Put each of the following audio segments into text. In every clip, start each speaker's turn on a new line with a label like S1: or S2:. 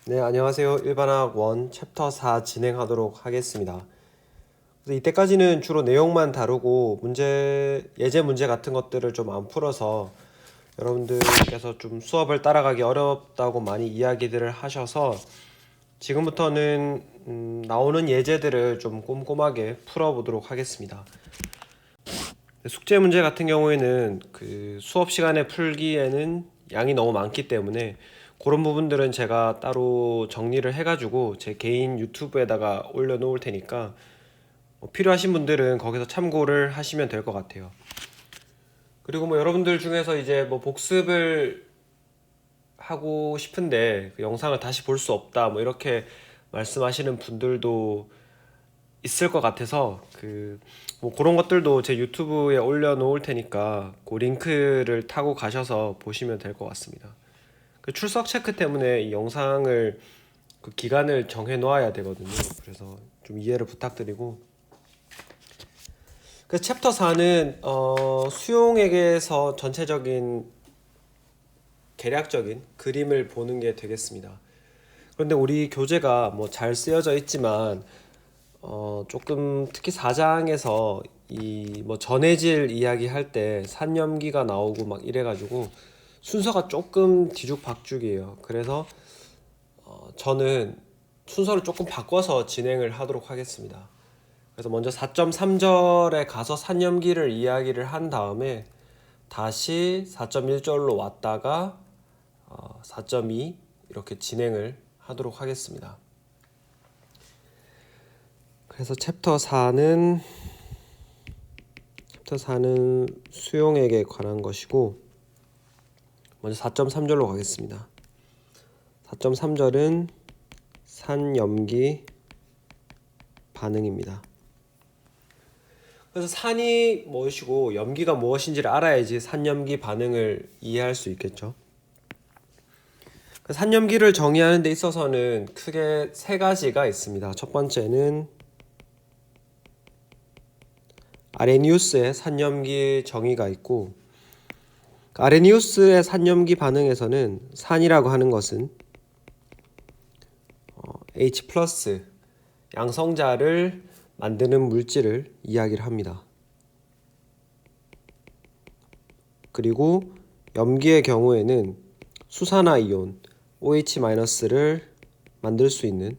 S1: 네, 안녕하세요. 일반학 1 챕터 4 진행하도록 하겠습니다. 그래서 이때까지는 주로 내용만 다루고 예제 문제 같은 것들을 좀 안 풀어서 여러분들께서 좀 수업을 따라가기 어렵다고 많이 이야기들을 하셔서 지금부터는 나오는 예제들을 좀 꼼꼼하게 풀어보도록 하겠습니다. 숙제 문제 같은 경우에는 그 수업 시간에 풀기에는 양이 너무 많기 때문에 그런 부분들은 제가 따로 정리를 해가지고 제 개인 유튜브에다가 올려놓을 테니까 필요하신 분들은 거기서 참고를 하시면 될 것 같아요. 그리고 뭐 여러분들 중에서 이제 뭐 복습을 하고 싶은데 그 영상을 다시 볼 수 없다 뭐 이렇게 말씀하시는 분들도 있을 것 같아서 뭐 그런 것들도 제 유튜브에 올려놓을 테니까 그 링크를 타고 가셔서 보시면 될 것 같습니다. 그 출석 체크 때문에 이 영상을 그 기간을 정해 놓아야 되거든요. 그래서 좀 이해를 부탁드리고. 그 챕터 4는 수용에게서 전체적인 개략적인 그림을 보는 게 되겠습니다. 그런데 우리 교재가 뭐 잘 쓰여져 있지만 조금 특히 4장에서 이 뭐 전해질 이야기 할 때 산염기가 나오고 막 이래가지고 순서가 조금 뒤죽박죽이에요. 그래서 저는 순서를 조금 바꿔서 진행을 하도록 하겠습니다. 그래서 먼저 4.3절에 가서 산염기를 이야기를 한 다음에 다시 4.1절로 왔다가 4.2 이렇게 진행을 하도록 하겠습니다. 그래서 챕터 4는 수용에게 관한 것이고 먼저 4.3절로 가겠습니다. 4.3절은 산염기 반응입니다. 그래서 산이 무엇이고 염기가 무엇인지를 알아야지 산염기 반응을 이해할 수 있겠죠. 산염기를 정의하는 데 있어서는 크게 세 가지가 있습니다. 첫 번째는 아레니우스의 산염기 정의가 있고, 아레니우스의 산염기 반응에서는 산이라고 하는 것은 H 플러스 양성자를 만드는 물질을 이야기를 합니다. 그리고 염기의 경우에는 수산화이온 OH-를 만들 수 있는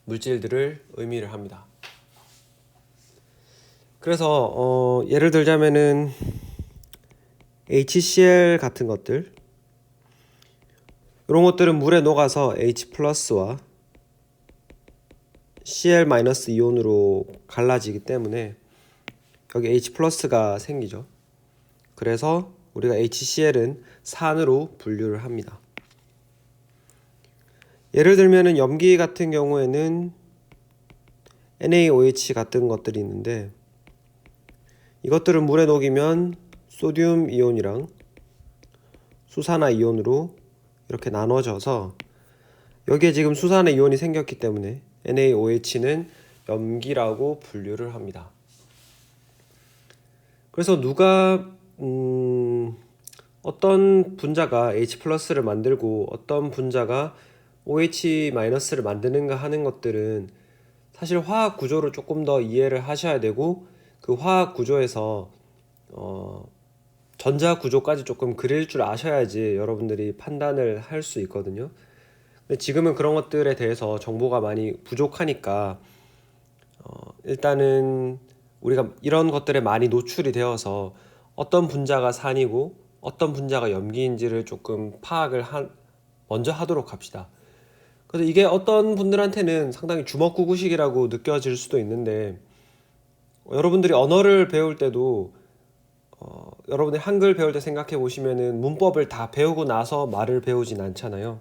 S1: 물질들을 의미를 합니다. 그래서 예를 들자면은 HCl 같은 것들 이런 것들은 물에 녹아서 H+와 Cl- 이온으로 갈라지기 때문에 여기 H+가 생기죠. 그래서 우리가 HCl은 산으로 분류를 합니다. 예를 들면은 염기 같은 경우에는 NaOH 같은 것들이 있는데 이것들은 물에 녹이면 소듐 이온이랑 수산화 이온으로 이렇게 나눠져서 여기에 지금 수산화 이온이 생겼기 때문에 NaOH는 염기라고 분류를 합니다. 그래서 누가 어떤 분자가 H+를 만들고 어떤 분자가 OH-를 만드는가 하는 것들은 사실 화학 구조를 조금 더 이해를 하셔야 되고 그 화학 구조에서 전자 구조까지 조금 그릴 줄 아셔야지 여러분들이 판단을 할 수 있거든요. 근데 지금은 그런 것들에 대해서 정보가 많이 부족하니까 일단은 우리가 이런 것들에 많이 노출이 되어서 어떤 분자가 산이고 어떤 분자가 염기인지를 조금 먼저 하도록 합시다. 그래서 이게 어떤 분들한테는 상당히 주먹구구식이라고 느껴질 수도 있는데 여러분들이 언어를 배울 때도 여러분들이 한글 배울 때 생각해 보시면은 문법을 다 배우고 나서 말을 배우진 않잖아요.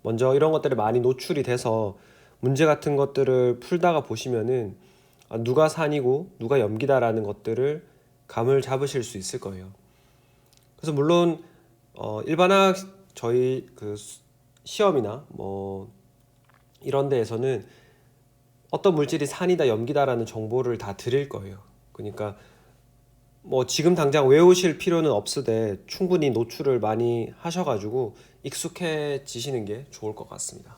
S1: 먼저 이런 것들이 많이 노출이 돼서 문제 같은 것들을 풀다가 보시면은 누가 산이고 누가 염기다라는 것들을 감을 잡으실 수 있을 거예요. 그래서 물론 일반학 저희 그 시험이나 뭐 이런 데에서는 어떤 물질이 산이다 염기다라는 정보를 다 드릴 거예요. 그러니까 뭐 지금 당장 외우실 필요는 없으되 충분히 노출을 많이 하셔가지고 익숙해지시는 게 좋을 것 같습니다.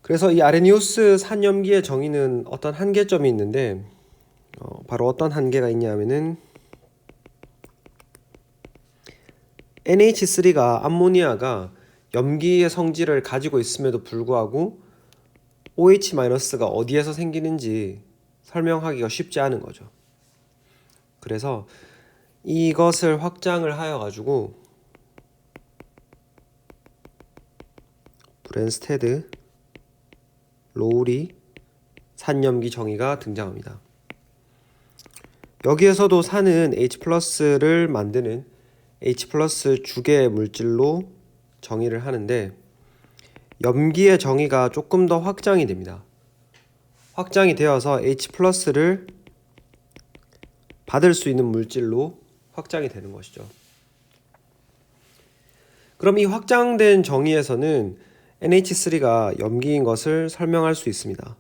S1: 그래서 이 아레니우스 산염기의 정의는 어떤 한계점이 있는데 바로 어떤 한계가 있냐면은 NH3가 암모니아가 염기의 성질을 가지고 있음에도 불구하고 OH-가 어디에서 생기는지 설명하기가 쉽지 않은 거죠. 그래서 이것을 확장을 하여 가지고 브랜스테드 로우리 산염기 정의가 등장합니다. 여기에서도 산은 H+를 만드는 H+ 주계 물질로 정의를 하는데 염기의 정의가 조금 더 확장이 됩니다. 확장이 되어서 H+를 받을 수 있는 물질로 확장이 되는 것이죠. 그럼 이 확장된 정의에서는 NH3가 염기인 것을 설명할 수 있습니다.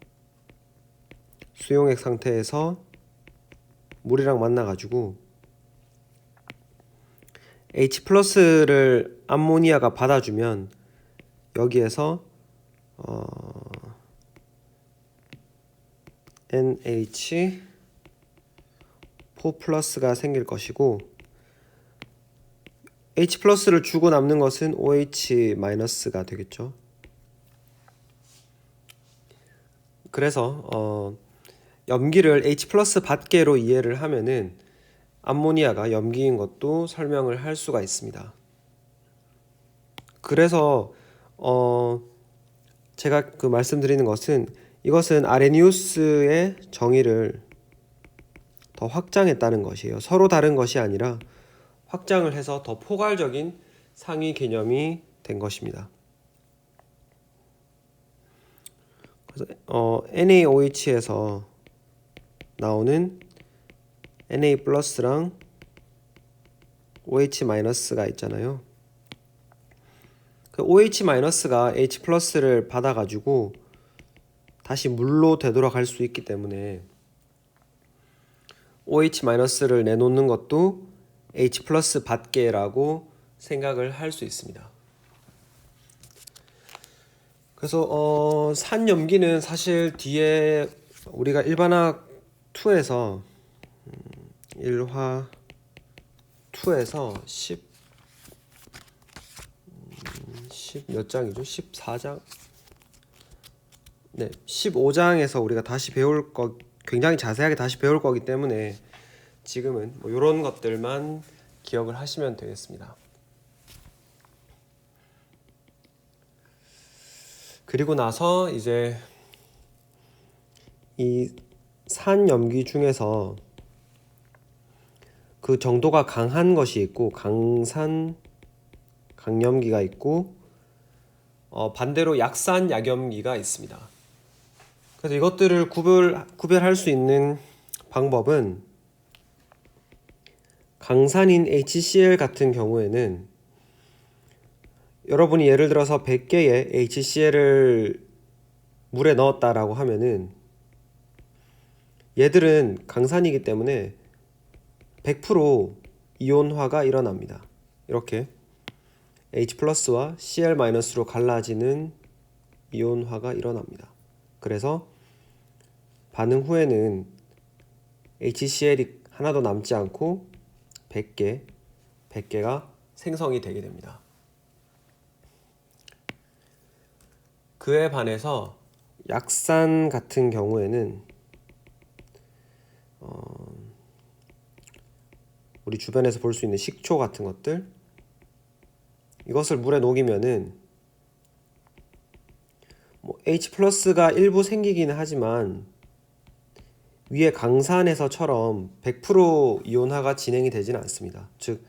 S1: 수용액 상태에서 물이랑 만나가지고 H+를 암모니아가 받아주면 여기에서 NH4+가 생길 것이고 H+를 주고 남는 것은 OH- 되겠죠. 그래서 염기를 H+ 받게로 이해를 하면은 암모니아가 염기인 것도 설명을 할 수가 있습니다. 그래서 제가 말씀드리는 것은 이것은 아레니우스의 정의를 더 확장했다는 것이에요. 서로 다른 것이 아니라 확장을 해서 더 포괄적인 상위 개념이 된 것입니다. 그래서 NaOH에서 나오는 Na+랑 OH-가 있잖아요. 그 OH-가 H+를 받아가지고 다시 물로 되돌아갈 수 있기 때문에 OH-를 내놓는 것도 H+ 받게라고 생각을 할 수 있습니다. 그래서 산염기는 사실 뒤에 우리가 일반학 2에서 1화 2에서 10 몇 장이죠? 14장? 네, 15장에서 우리가 다시 배울 굉장히 자세하게 다시 배울 거기 때문에 지금은 뭐 이런 것들만 기억을 하시면 되겠습니다. 그리고 나서 이제 이 산염기 중에서 그 정도가 강한 것이 있고 강염기가 있고 반대로 약산 약염기가 있습니다. 그래서 이것들을 구별할 수 있는 방법은 강산인 HCl 같은 경우에는 여러분이 예를 들어서 100개의 HCl을 물에 넣었다라고 하면은 얘들은 강산이기 때문에 100% 이온화가 일어납니다. 이렇게 H+와 Cl-로 갈라지는 이온화가 일어납니다. 그래서 반응 후에는 HCl이 하나도 남지 않고 100개가 생성이 되게 됩니다. 그에 반해서 약산 같은 경우에는 우리 주변에서 볼 수 있는 식초 같은 것들 이것을 물에 녹이면은 H+가 일부 생기기는 하지만 위에 강산에서처럼 100% 이온화가 진행이 되지는 않습니다. 즉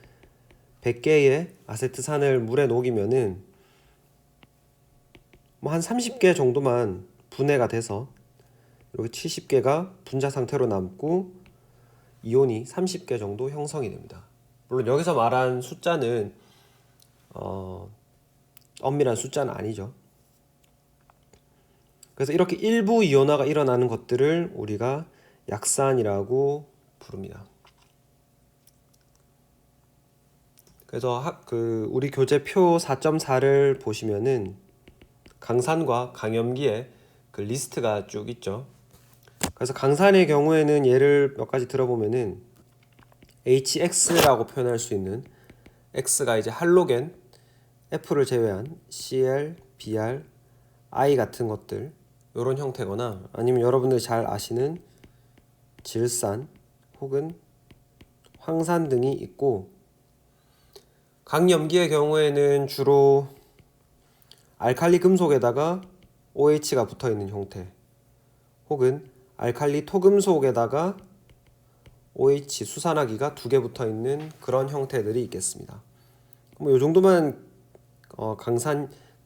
S1: 100개의 아세트산을 물에 녹이면은 한 30개 정도만 분해가 돼서 이렇게 70개가 분자 상태로 남고 이온이 30개 정도 형성이 됩니다. 물론 여기서 말한 숫자는 엄밀한 숫자는 아니죠. 그래서 이렇게 일부 이온화가 일어나는 것들을 우리가 약산이라고 부릅니다. 그래서 우리 교재 표 4.4를 보시면은 강산과 강염기의 그 리스트가 쭉 있죠. 그래서 강산의 경우에는 예를 몇 가지 들어보면은 HX라고 표현할 수 있는 X가 이제 할로겐, F를 제외한 Cl, Br, I 같은 것들 이런 형태거나 아니면 여러분들이 잘 아시는 질산 혹은 황산 등이 있고, 강염기의 경우에는 주로 알칼리 금속에다가 OH가 붙어있는 형태 혹은 알칼리 토금속에다가 OH 수산화기가 2개 붙어있는 그런 형태들이 있겠습니다. 뭐 이 정도만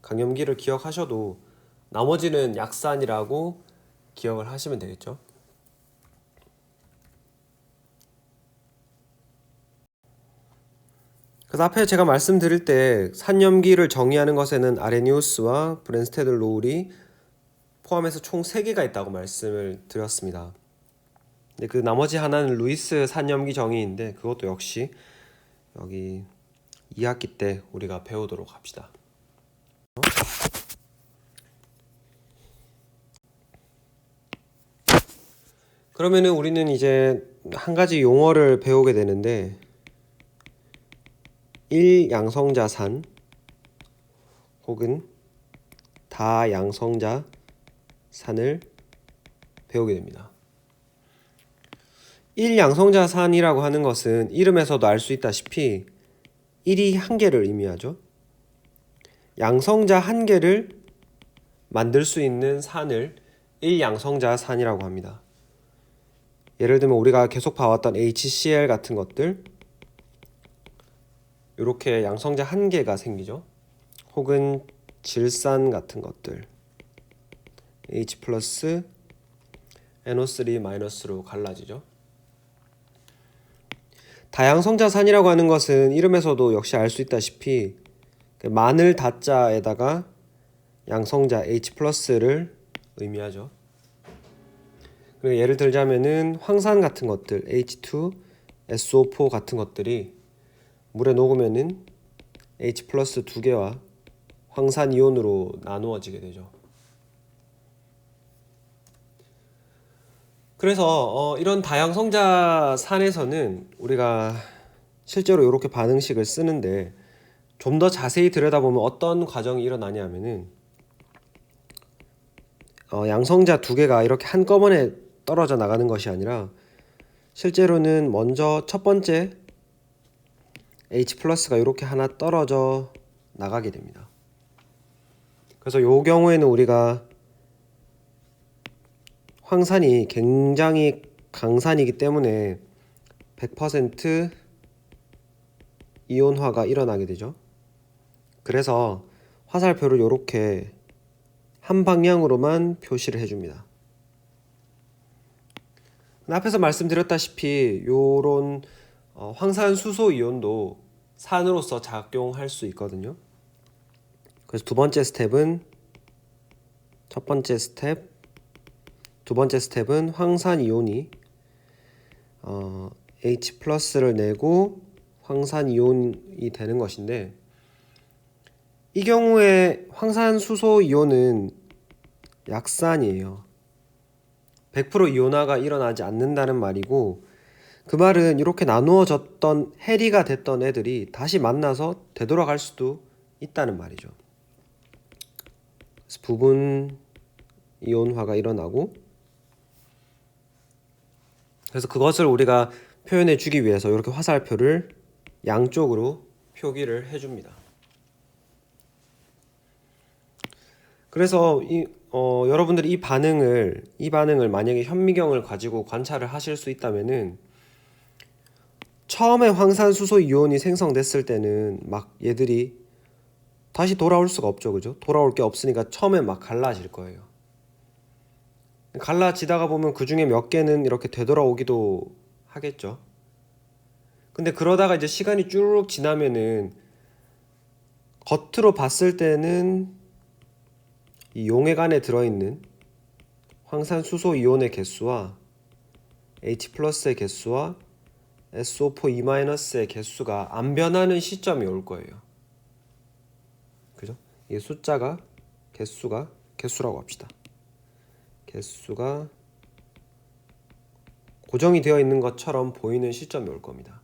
S1: 강염기를 기억하셔도 나머지는 약산이라고 기억을 하시면 되겠죠. 그래서 앞에 제가 말씀드릴 때 산염기를 정의하는 것에는 아레니우스와 브랜스테드 로울이 포함해서 총 3개가 있다고 말씀을 드렸습니다. 근데 그 나머지 하나는 루이스 산염기 정의인데 그것도 역시 여기 2학기 때 우리가 배우도록 합시다. 그러면은 우리는 이제 한 가지 용어를 배우게 되는데 1양성자산 혹은 다양성자산을 배우게 됩니다. 1양성자산이라고 하는 것은 이름에서도 알 수 있다시피 1이 한 개를 의미하죠. 양성자 한 개를 만들 수 있는 산을 1양성자산이라고 합니다. 예를 들면 우리가 계속 봐왔던 HCl 같은 것들, 이렇게 양성자 한 개가 생기죠. 혹은 질산 같은 것들, H 플러스 NO3 마이너스로 갈라지죠. 다양성자산이라고 하는 것은 이름에서도 역시 알 수 있다시피 마늘 다자에다가 양성자 H 플러스를 의미하죠. 그리고 예를 들자면은 황산 같은 것들 H2SO4 같은 것들이 물에 녹으면은 H 플러스 2개와 황산 이온으로 나누어지게 되죠. 그래서 이런 다양성자산에서는 우리가 실제로 이렇게 반응식을 쓰는데 좀 더 자세히 들여다보면 어떤 과정이 일어나냐면은 양성자 2개가 이렇게 한꺼번에 떨어져 나가는 것이 아니라 실제로는 먼저 첫 번째 H 플러스가 이렇게 하나 떨어져 나가게 됩니다. 그래서 이 경우에는 우리가 황산이 굉장히 강산이기 때문에 100% 이온화가 일어나게 되죠. 그래서 화살표를 이렇게 한 방향으로만 표시를 해줍니다. 앞에서 말씀드렸다시피 이런 황산 수소 이온도 산으로서 작용할 수 있거든요. 그래서 두 번째 스텝은 황산 이온이 H 플러스를 내고 황산 이온이 되는 것인데, 이 경우에 황산 수소 이온은 약산이에요. 100% 이온화가 일어나지 않는다는 말이고, 그 말은 이렇게 나누어졌던 해리가 됐던 애들이 다시 만나서 되돌아갈 수도 있다는 말이죠. 그래서 부분 이온화가 일어나고, 그래서 그것을 우리가 표현해 주기 위해서 이렇게 화살표를 양쪽으로 표기를 해줍니다. 그래서 여러분들이 이 반응을 만약에 현미경을 가지고 관찰을 하실 수 있다면은 처음에 황산수소 이온이 생성됐을 때는 막 얘들이 다시 돌아올 수가 없죠, 그죠? 돌아올 게 없으니까 처음에 막 갈라질 거예요. 갈라지다가 보면 그 중에 몇 개는 이렇게 되돌아오기도 하겠죠. 근데 그러다가 이제 시간이 쭉 지나면은 겉으로 봤을 때는 이 용액 안에 들어있는 황산수소 이온의 개수와 H 플러스의 개수와 SO4 E-의 개수가 안 변하는 시점이 올 거예요. 그죠? 이 숫자가 개수라고 합시다. 개수가 고정이 되어 있는 것처럼 보이는 시점이 올 겁니다.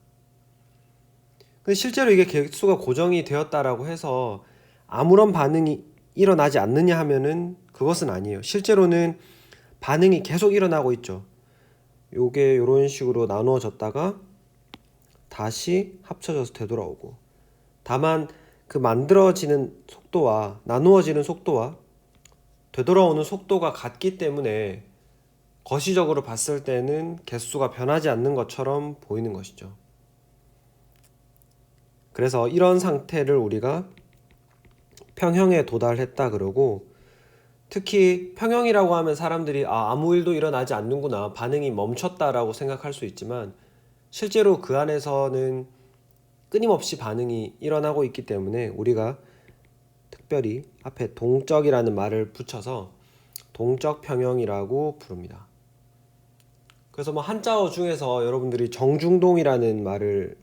S1: 근데 실제로 이게 개수가 고정이 되었다라고 해서 아무런 반응이 일어나지 않느냐 하면은 그것은 아니에요. 실제로는 반응이 계속 일어나고 있죠. 요게 이런 식으로 나누어졌다가 다시 합쳐져서 되돌아오고, 다만 그 만들어지는 속도와 나누어지는 속도와 되돌아오는 속도가 같기 때문에 거시적으로 봤을 때는 개수가 변하지 않는 것처럼 보이는 것이죠. 그래서 이런 상태를 우리가 평형에 도달했다 그러고, 특히 평형이라고 하면 사람들이 아무 일도 일어나지 않는구나, 반응이 멈췄다라고 생각할 수 있지만 실제로 그 안에서는 끊임없이 반응이 일어나고 있기 때문에 우리가 특별히 앞에 동적이라는 말을 붙여서 동적 평형이라고 부릅니다. 그래서 뭐 한자어 중에서 여러분들이 정중동이라는 말을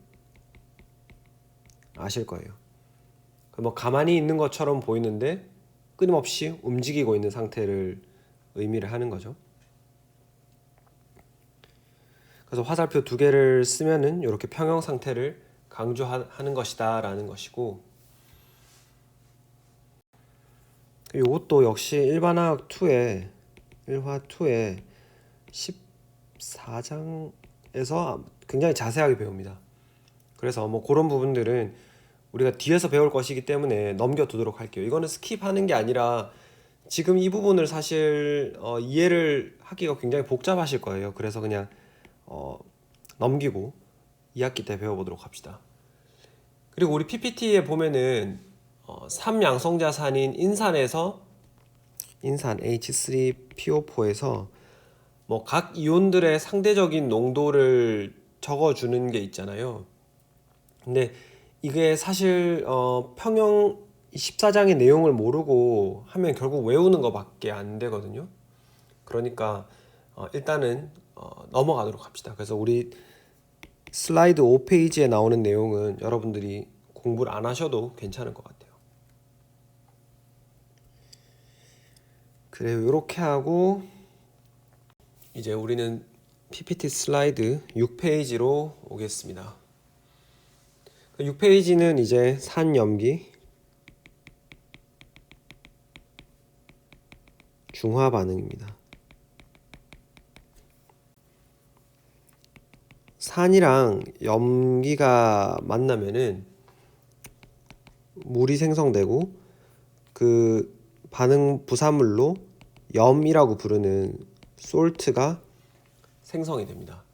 S1: 아실 거예요. 뭐 가만히 있는 것처럼 보이는데 끊임없이 움직이고 있는 상태를 의미를 하는 거죠. 그래서 화살표 두 개를 쓰면은 이렇게 평형 상태를 강조하는 것이다 라는 것이고, 이것도 역시 일반화학 2의 1화 2의 14장에서 굉장히 자세하게 배웁니다. 그래서 뭐 그런 부분들은 우리가 뒤에서 배울 것이기 때문에 넘겨두도록 할게요. 이거는 스킵하는 게 아니라 지금 이 부분을 사실 이해를 하기가 굉장히 복잡하실 거예요. 그래서 그냥 넘기고 2학기 때 배워보도록 합시다. 그리고 우리 PPT에 보면은 3양성자산인 인산 H3PO4에서 뭐 각 이온들의 상대적인 농도를 적어주는 게 있잖아요. 근데 이게 사실 평형 14장의 내용을 모르고 하면 결국 외우는 것밖에 안 되거든요. 그러니까 일단은 넘어가도록 합시다. 그래서 우리 슬라이드 5페이지에 나오는 내용은 여러분들이 공부를 안 하셔도 괜찮을 것 같아요. 그래요. 이렇게 하고 이제 우리는 PPT 슬라이드 6페이지로 오겠습니다. 6페이지는 이제 산염기 중화 반응입니다. 산이랑 염기가 만나면은 물이 생성되고 그 반응 부산물로 염이라고 부르는 솔트가 생성이 됩니다.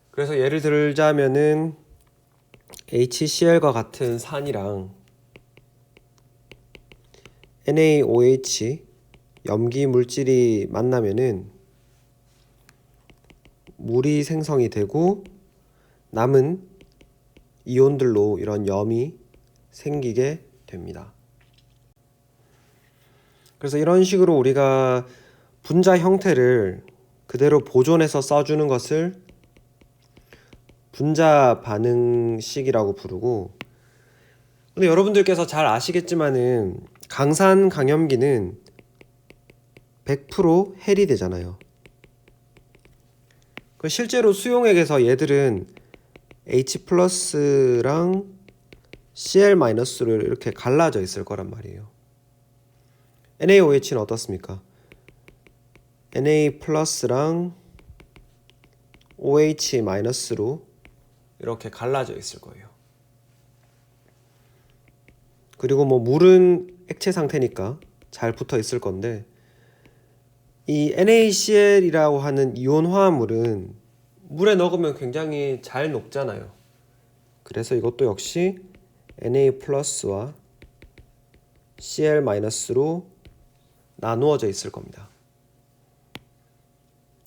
S1: 그래서 예를 들자면은 HCl과 같은 산이랑 NaOH 염기 물질이 만나면은 물이 생성이 되고 남은 이온들로 이런 염이 생기게 됩니다. 그래서 이런 식으로 우리가 분자 형태를 그대로 보존해서 써주는 것을 분자 반응식이라고 부르고, 근데 여러분들께서 잘 아시겠지만은 강산 강염기는 100% 헬이 되잖아요. 실제로 수용액에서 얘들은 H 플러스랑 Cl 마이너스를 이렇게 갈라져 있을 거란 말이에요. NaOH는 어떻습니까? Na 플러스랑 OH 마이너스로 이렇게 갈라져 있을 거예요. 그리고 뭐 물은 액체 상태니까 잘 붙어 있을 건데, 이 NaCl이라고 하는 이온 화합물은 물에 넣으면 굉장히 잘 녹잖아요. 그래서 이것도 역시 Na 플러스와 Cl 마이너스로 나누어져 있을 겁니다.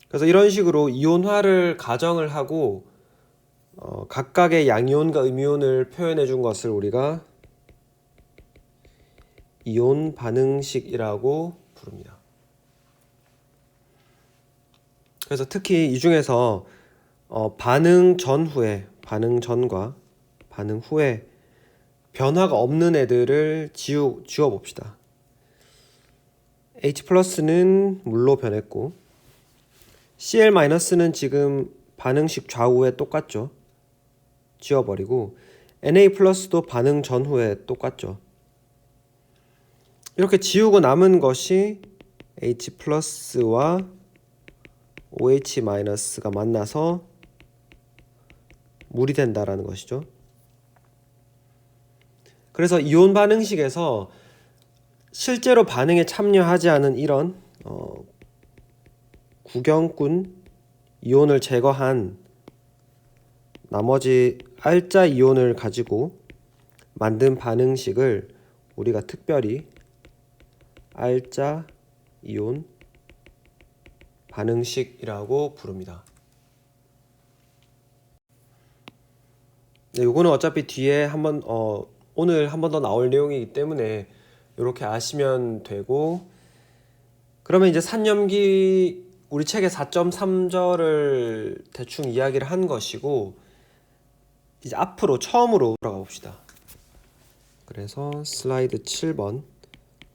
S1: 그래서 이런 식으로 이온화를 가정을 하고 각각의 양이온과 음이온을 표현해 준 것을 우리가 이온 반응식이라고 부릅니다. 그래서 특히 이 중에서 반응 전후에, 반응 전과 반응 후에 변화가 없는 애들을 지워 봅시다. H+는 물로 변했고 Cl-는 지금 반응식 좌우에 똑같죠. 지워버리고 Na+도 반응 전후에 똑같죠. 이렇게 지우고 남은 것이 H+와 OH-가 만나서 물이 된다라는 것이죠. 그래서 이온 반응식에서 실제로 반응에 참여하지 않은 이런 구경꾼 이온을 제거한 나머지 알짜 이온을 가지고 만든 반응식을 우리가 특별히 알짜 이온 반응식이라고 부릅니다. 네, 요거는 어차피 뒤에 한번 오늘 한 번 더 나올 내용이기 때문에 이렇게 아시면 되고, 그러면 이제 산염기 우리 책의 4.3절을 대충 이야기를 한 것이고, 이제 앞으로 처음으로 돌아가 봅시다. 그래서 슬라이드 7번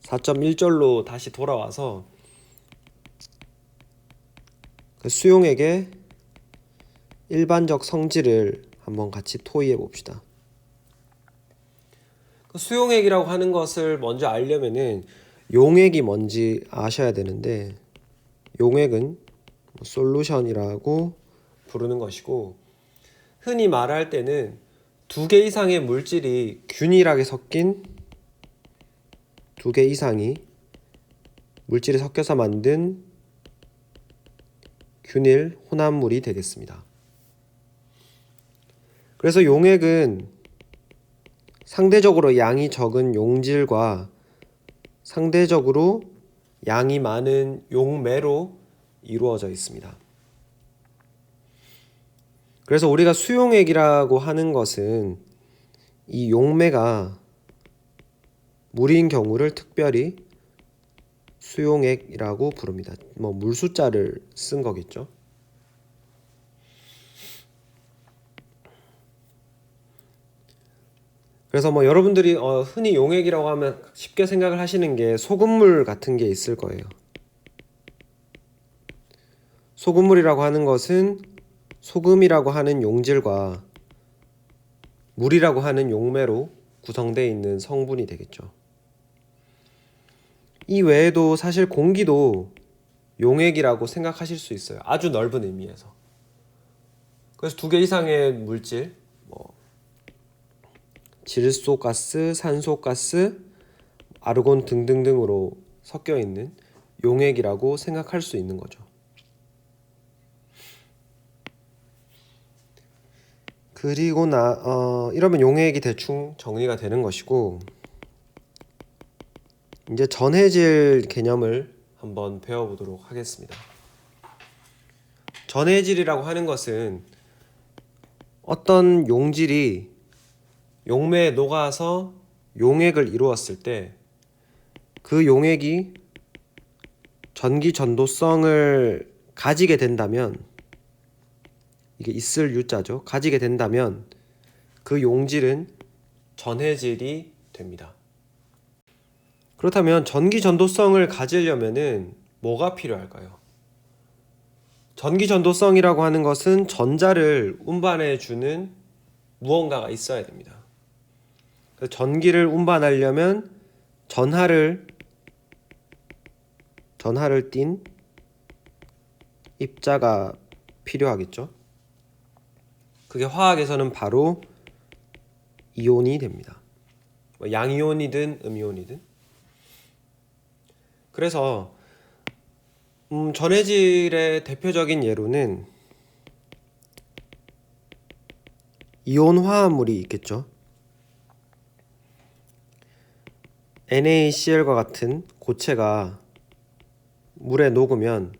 S1: 4.1절로 다시 돌아와서 그 수용액의 일반적 성질을 한번 같이 토의해 봅시다. 그 수용액이라고 하는 것을 먼저 알려면은 용액이 뭔지 아셔야 되는데, 용액은 솔루션이라고 부르는 것이고, 흔히 말할 때는 두 개 이상의 물질이 균일하게 섞인 두 개 이상이 물질이 섞여서 만든 균일 혼합물이 되겠습니다. 그래서 용액은 상대적으로 양이 적은 용질과 상대적으로 양이 많은 용매로 이루어져 있습니다. 그래서 우리가 수용액이라고 하는 것은 이 용매가 물인 경우를 특별히 수용액이라고 부릅니다. 물 숫자를 쓴 거겠죠. 그래서 여러분들이 흔히 용액이라고 하면 쉽게 생각을 하시는 게 소금물 같은 게 있을 거예요. 소금물이라고 하는 것은 소금이라고 하는 용질과 물이라고 하는 용매로 구성되어 있는 성분이 되겠죠. 이 외에도 사실 공기도 용액이라고 생각하실 수 있어요. 아주 넓은 의미에서. 그래서 두 개 이상의 물질, 질소가스, 산소가스, 아르곤 등등등으로 섞여 있는 용액이라고 생각할 수 있는 거죠. 그리고 이러면 용액이 대충 정리가 되는 것이고, 이제 전해질 개념을 한번 배워보도록 하겠습니다. 전해질이라고 하는 것은 어떤 용질이 용매에 녹아서 용액을 이루었을 때 그 용액이 전기 전도성을 가지게 된다면, 이게 있을 유자죠. 가지게 된다면 그 용질은 전해질이 됩니다. 그렇다면 전기 전도성을 가지려면은 뭐가 필요할까요? 전기 전도성이라고 하는 것은 전자를 운반해 주는 무언가가 있어야 됩니다. 전기를 운반하려면 전하를 띤 입자가 필요하겠죠. 그게 화학에서는 바로 이온이 됩니다. 양이온이든 음이온이든. 그래서 전해질의 대표적인 예로는 이온 화합물이 있겠죠. NaCl과 같은 고체가 물에 녹으면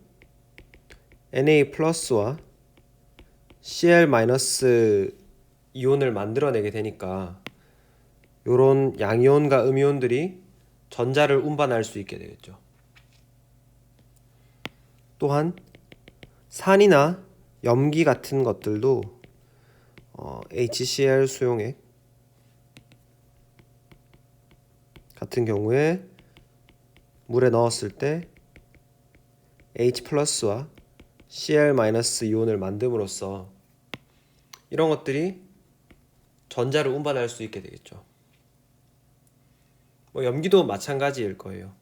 S1: Na+와 Cl- 이온을 만들어내게 되니까 이런 양이온과 음이온들이 전자를 운반할 수 있게 되겠죠. 또한 산이나 염기 같은 것들도 HCl 수용액 같은 경우에 물에 넣었을 때 H+와 Cl- 이온을 만듦으로써 이런 것들이 전자를 운반할 수 있게 되겠죠. 염기도 마찬가지일 거예요.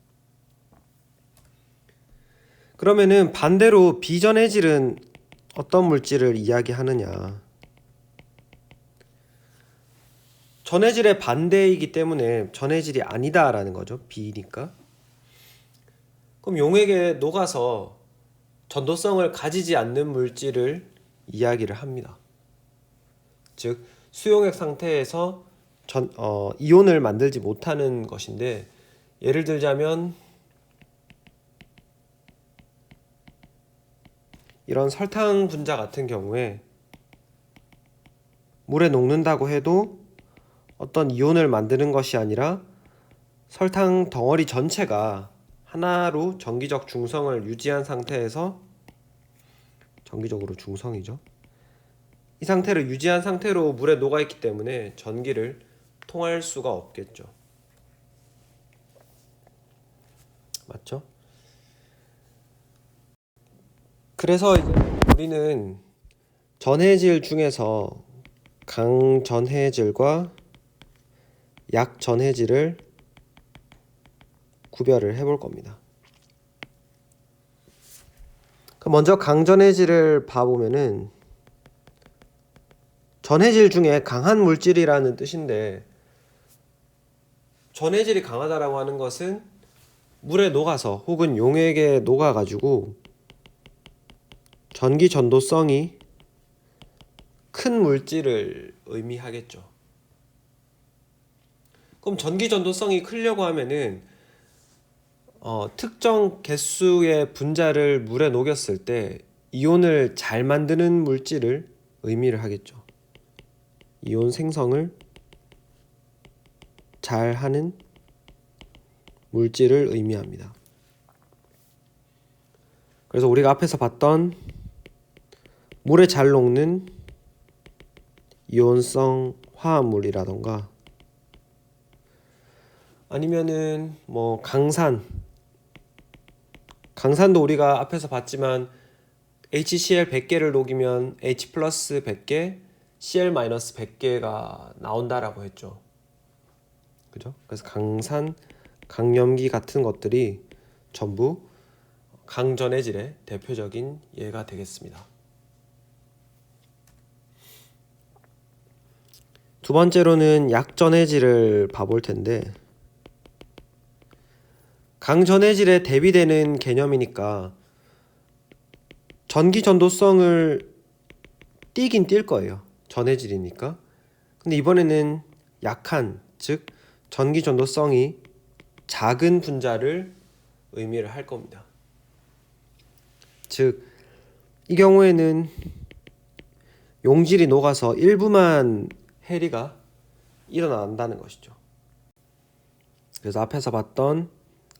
S1: 그러면은 반대로 비전해질은 어떤 물질을 이야기하느냐? 전해질의 반대이기 때문에 전해질이 아니다라는 거죠. B니까. 그럼 용액에 녹아서 전도성을 가지지 않는 물질을 이야기를 합니다. 즉 수용액 상태에서 이온을 만들지 못하는 것인데, 예를 들자면 이런 설탕 분자 같은 경우에 물에 녹는다고 해도 어떤 이온을 만드는 것이 아니라 설탕 덩어리 전체가 하나로 전기적 중성을 유지한 상태에서, 전기적으로 중성이죠. 이 상태를 유지한 상태로 물에 녹아있기 때문에 전기를 통할 수가 없겠죠. 맞죠? 그래서 이제 우리는 전해질 중에서 강전해질과 약전해질을 구별을 해볼 겁니다. 먼저 강전해질을 봐보면은, 전해질 중에 강한 물질이라는 뜻인데, 전해질이 강하다라고 하는 것은 물에 녹아서 혹은 용액에 녹아가지고 전기 전도성이 큰 물질을 의미하겠죠. 그럼 전기 전도성이 크려고 하면은 특정 개수의 분자를 물에 녹였을 때 이온을 잘 만드는 물질을 의미를 하겠죠. 이온 생성을 잘 하는 물질을 의미합니다. 그래서 우리가 앞에서 봤던 물에 잘 녹는 이온성 화합물이라던가, 아니면은 강산도 우리가 앞에서 봤지만 HCl 100개를 녹이면 H+ 100개, Cl- 100개가 나온다라고 했죠. 그죠? 그래서 강산, 강염기 같은 것들이 전부 강전해질의 대표적인 예가 되겠습니다. 두 번째로는 약전해질을 봐볼 텐데, 강전해질에 대비되는 개념이니까 전기 전도성을 띄긴 띌 거예요. 전해질이니까. 근데 이번에는 약한, 즉 전기 전도성이 작은 분자를 의미를 할 겁니다. 즉 이 경우에는 용질이 녹아서 일부만 해리가 일어난다는 것이죠. 그래서 앞에서 봤던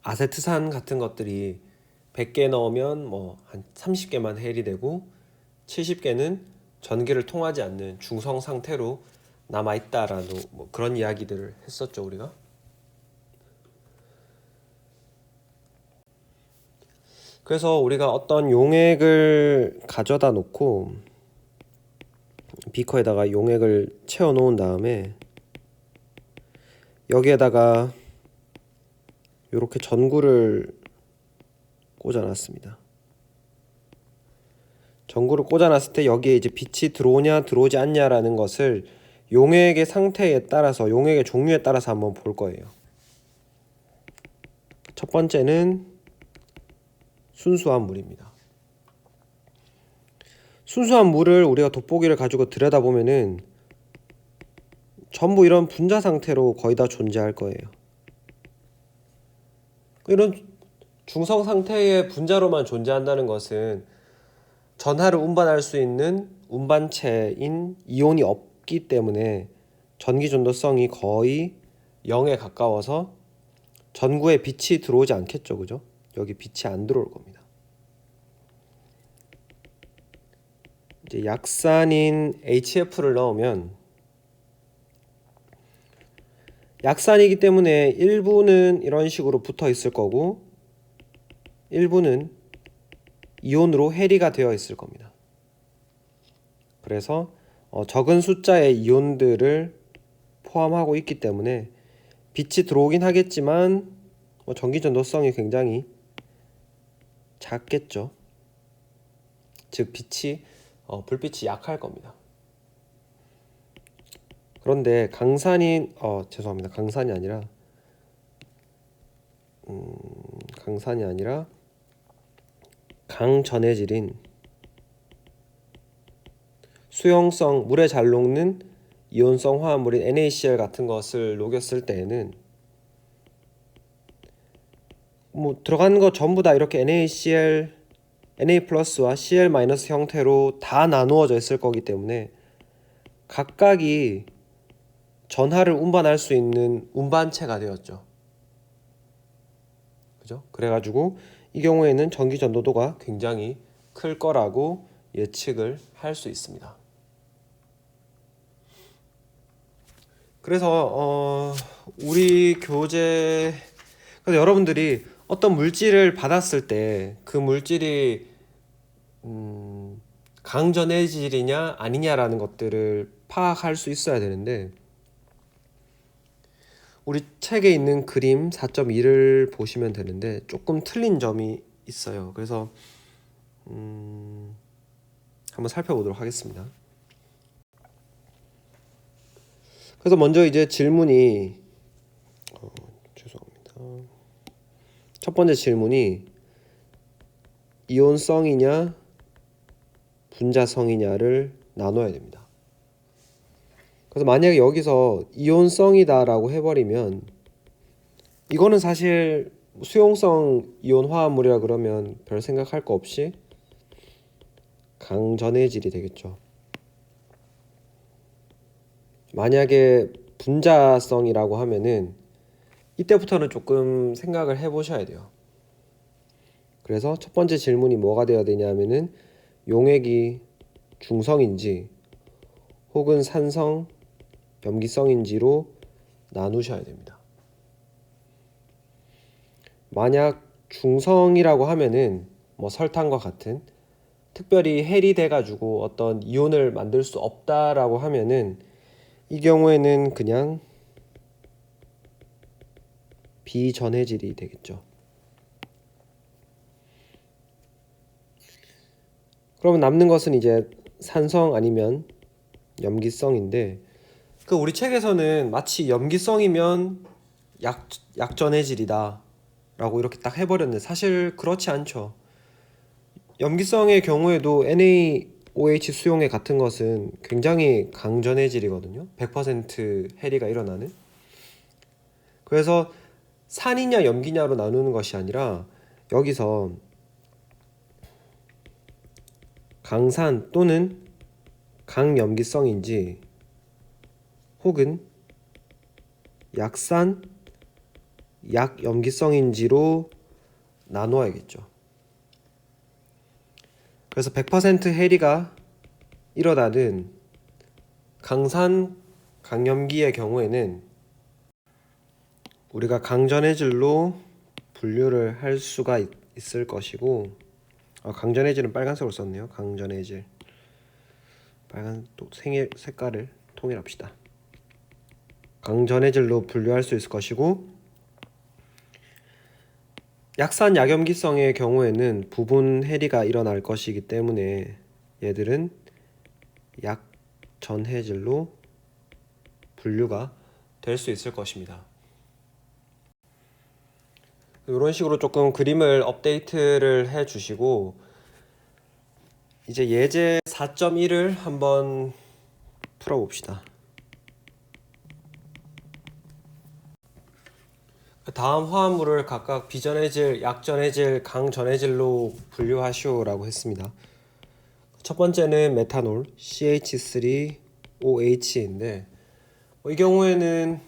S1: 아세트산 같은 것들이 100개 넣으면 한 30개만 해리 되고 70개는 전기를 통하지 않는 중성 상태로 남아있다라는 그런 이야기들을 했었죠, 우리가. 그래서 우리가 어떤 용액을 가져다 놓고 비커에다가 용액을 채워 놓은 다음에 여기에다가 이렇게 전구를 꽂아놨습니다. 전구를 꽂아놨을 때 여기에 이제 빛이 들어오냐 들어오지 않냐라는 것을 용액의 상태에 따라서, 용액의 종류에 따라서 한번 볼 거예요. 첫 번째는 순수한 물입니다. 순수한 물을 우리가 돋보기를 가지고 들여다보면은 전부 이런 분자 상태로 거의 다 존재할 거예요. 이런 중성 상태의 분자로만 존재한다는 것은 전하를 운반할 수 있는 운반체인 이온이 없기 때문에 전기 전도성이 거의 0에 가까워서 전구에 빛이 들어오지 않겠죠, 그죠? 여기 빛이 안 들어올 겁니다. 이제 약산인 HF를 넣으면 약산이기 때문에 일부는 이런 식으로 붙어 있을 거고 일부는 이온으로 해리가 되어 있을 겁니다. 그래서 적은 숫자의 이온들을 포함하고 있기 때문에 빛이 들어오긴 하겠지만 전기 전도성이 굉장히 작겠죠. 즉 빛이 불빛이 약할 겁니다. 그런데 강산이 죄송합니다. 강산이 아니라 강전해질인 수용성 물에 잘 녹는 이온성 화합물인 NaCl 같은 것을 녹였을 때에는 들어간 거 전부 다 이렇게 NaCl, Na+와 Cl- 형태로 다 나누어져 있을 거기 때문에 각각이 전하를 운반할 수 있는 운반체가 되었죠. 그죠? 그래가지고 이 경우에는 전기 전도도가 굉장히 클 거라고 예측을 할 수 있습니다. 그래서 우리 교재 그래서 여러분들이 어떤 물질을 받았을 때 그 물질이 강전해질이냐 아니냐라는 것들을 파악할 수 있어야 되는데 우리 책에 있는 그림 4.2를 보시면 되는데 조금 틀린 점이 있어요. 그래서 한번 살펴보도록 하겠습니다. 그래서 먼저 이제 질문이 죄송합니다. 첫 번째 질문이 이온성이냐 분자성이냐를 나눠야 됩니다. 그래서 만약에 여기서 이온성이다라고 해버리면 이거는 사실 수용성 이온 화합물이라 그러면 별 생각할 거 없이 강전해질이 되겠죠. 만약에 분자성이라고 하면은 이때부터는 조금 생각을 해보셔야 돼요. 그래서 첫 번째 질문이 뭐가 되어야 되냐면은 용액이 중성인지 혹은 산성, 염기성인지로 나누셔야 됩니다. 만약 중성이라고 하면은 설탕과 같은 특별히 헬이 돼가지고 어떤 이온을 만들 수 없다라고 하면은 이 경우에는 그냥 비전해질이 되겠죠. 그러면 남는 것은 이제 산성 아니면 염기성인데 우리 책에서는 마치 염기성이면 약전해질이다 라고 이렇게 딱 해버렸는데 사실 그렇지 않죠. 염기성의 경우에도 NaOH 수용액 같은 것은 굉장히 강전해질이거든요. 100% 해리가 일어나는. 그래서 산이냐 염기냐로 나누는 것이 아니라 여기서 강산 또는 강염기성인지 혹은 약산, 약염기성인지로 나누어야겠죠. 그래서 100% 해리가 일어나는 강산, 강염기의 경우에는 우리가 강전해질로 분류를 할 수가 있을 것이고 강전해질은 빨간색으로 썼네요. 강전해질 빨간 또 색깔을 통일합시다. 강전해질로 분류할 수 있을 것이고 약산 약염기성의 경우에는 부분 해리가 일어날 것이기 때문에 얘들은 약전해질로 분류가 될 수 있을 것입니다. 이런 식으로 조금 그림을 업데이트를 해 주시고 이제 예제 4.1을 한번 풀어봅시다. 다음 화합물을 각각 비전해질, 약전해질, 강전해질로 분류하시오라고 했습니다. 첫 번째는 메탄올 CH3OH인데 이 경우에는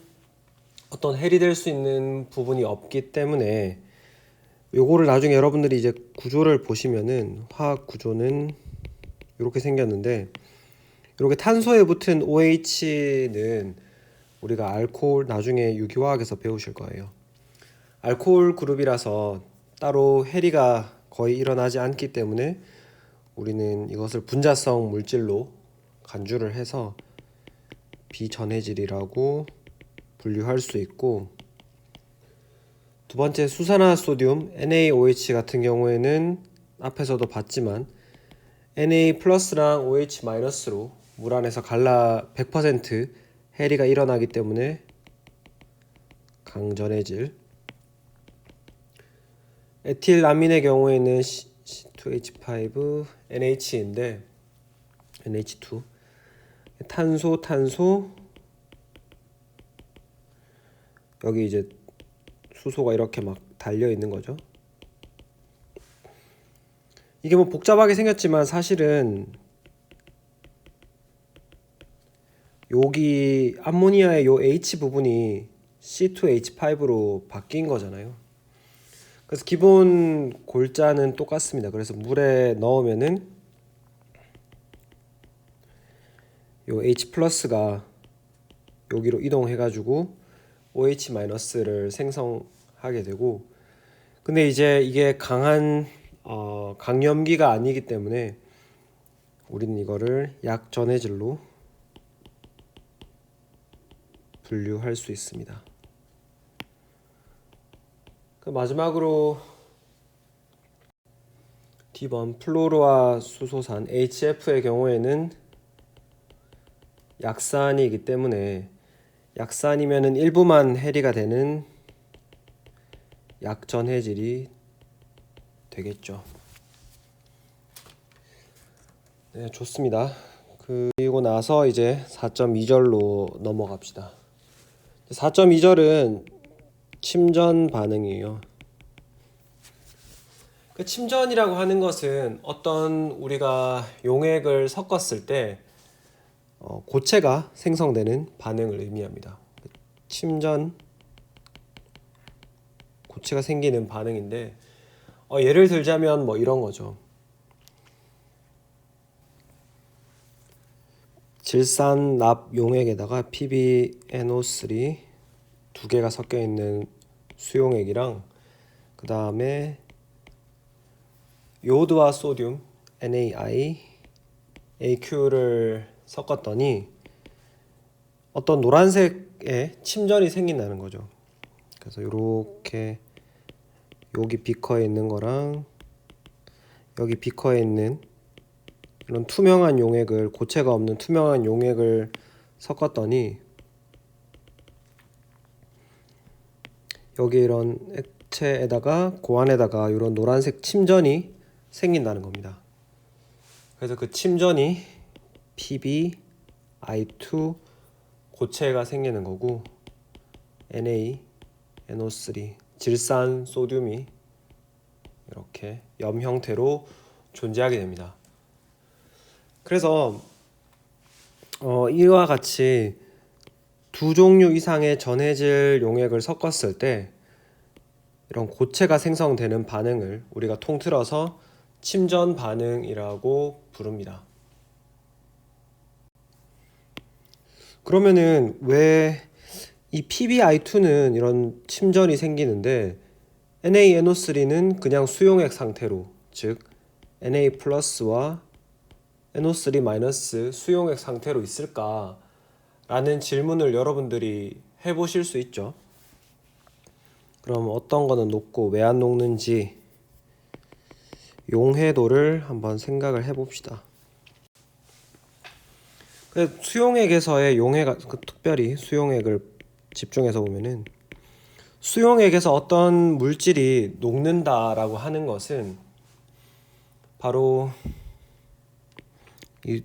S1: 어떤 해리 될 수 있는 부분이 없기 때문에 요거를 나중에 여러분들이 이제 구조를 보시면은 화학 구조는 이렇게 생겼는데, 이렇게 탄소에 붙은 OH는 우리가 알코올 나중에 유기화학에서 배우실 거예요. 알코올 그룹이라서 따로 해리가 거의 일어나지 않기 때문에 우리는 이것을 분자성 물질로 간주를 해서 비전해질이라고 분류할 수 있고, 두 번째 수산화소듐 NaOH 같은 경우에는 앞에서도 봤지만 Na 플러스랑 OH 마이너스로 물 안에서 갈라 100% 해리가 일어나기 때문에 강전해질. 에틸아민의 경우에는 C2H5 NH인데 NH2 탄소 여기 이제 수소가 이렇게 막 달려 있는 거죠. 이게 뭐 복잡하게 생겼지만 사실은 여기 암모니아의 요 H 부분이 C2H5로 바뀐 거잖아요. 그래서 기본 골자는 똑같습니다. 그래서 물에 넣으면은 요 H 플러스가 여기로 이동해가지고 OH 마이너스를 생성하게 되고, 근데 이제 이게 강염기가 아니기 때문에 우리는 이거를 약전해질로 분류할 수 있습니다. 마지막으로 D번 플로르와 수소산 HF의 경우에는 약산이기 때문에 약산이면은 일부만 해리가 되는 약전해질이 되겠죠. 네, 좋습니다. 그리고 나서 이제 4.2절로 넘어갑시다. 4.2절은 침전 반응이에요. 그 침전이라고 하는 것은 어떤 우리가 용액을 섞었을 때 고체가 생성되는 반응을 의미합니다. 침전, 고체가 생기는 반응인데 예를 들자면 뭐 이런 거죠. 질산납 용액에다가 PbNO3 두 개가 섞여 있는 수용액이랑 그 다음에 요오드와 소듐 NaI, AQ를 섞었더니 어떤 노란색의 침전이 생긴다는 거죠. 그래서 이렇게 여기 비커에 있는 거랑 여기 비커에 있는 이런 투명한 용액을, 고체가 없는 투명한 용액을 섞었더니 여기 이런 액체에다가 그 안에다가 이런 노란색 침전이 생긴다는 겁니다. 그래서 그 침전이 PbI2 고체가 생기는 거고, NaNO3 질산 소듐이 이렇게 염 형태로 존재하게 됩니다. 그래서 이와 같이 두 종류 이상의 전해질 용액을 섞었을 때 이런 고체가 생성되는 반응을 우리가 통틀어서 침전 반응이라고 부릅니다. 그러면은 왜 이 PbI2는 이런 침전이 생기는데 NaNO3는 그냥 수용액 상태로, 즉 Na 플러스와 NO3 마이너스 수용액 상태로 있을까? 라는 질문을 여러분들이 해보실 수 있죠. 그럼 어떤 거는 녹고 왜 안 녹는지 용해도를 한번 생각을 해봅시다. 수용액에서의 용해가, 특별히 수용액을 집중해서 보면은 수용액에서 어떤 물질이 녹는다라고 하는 것은 바로 이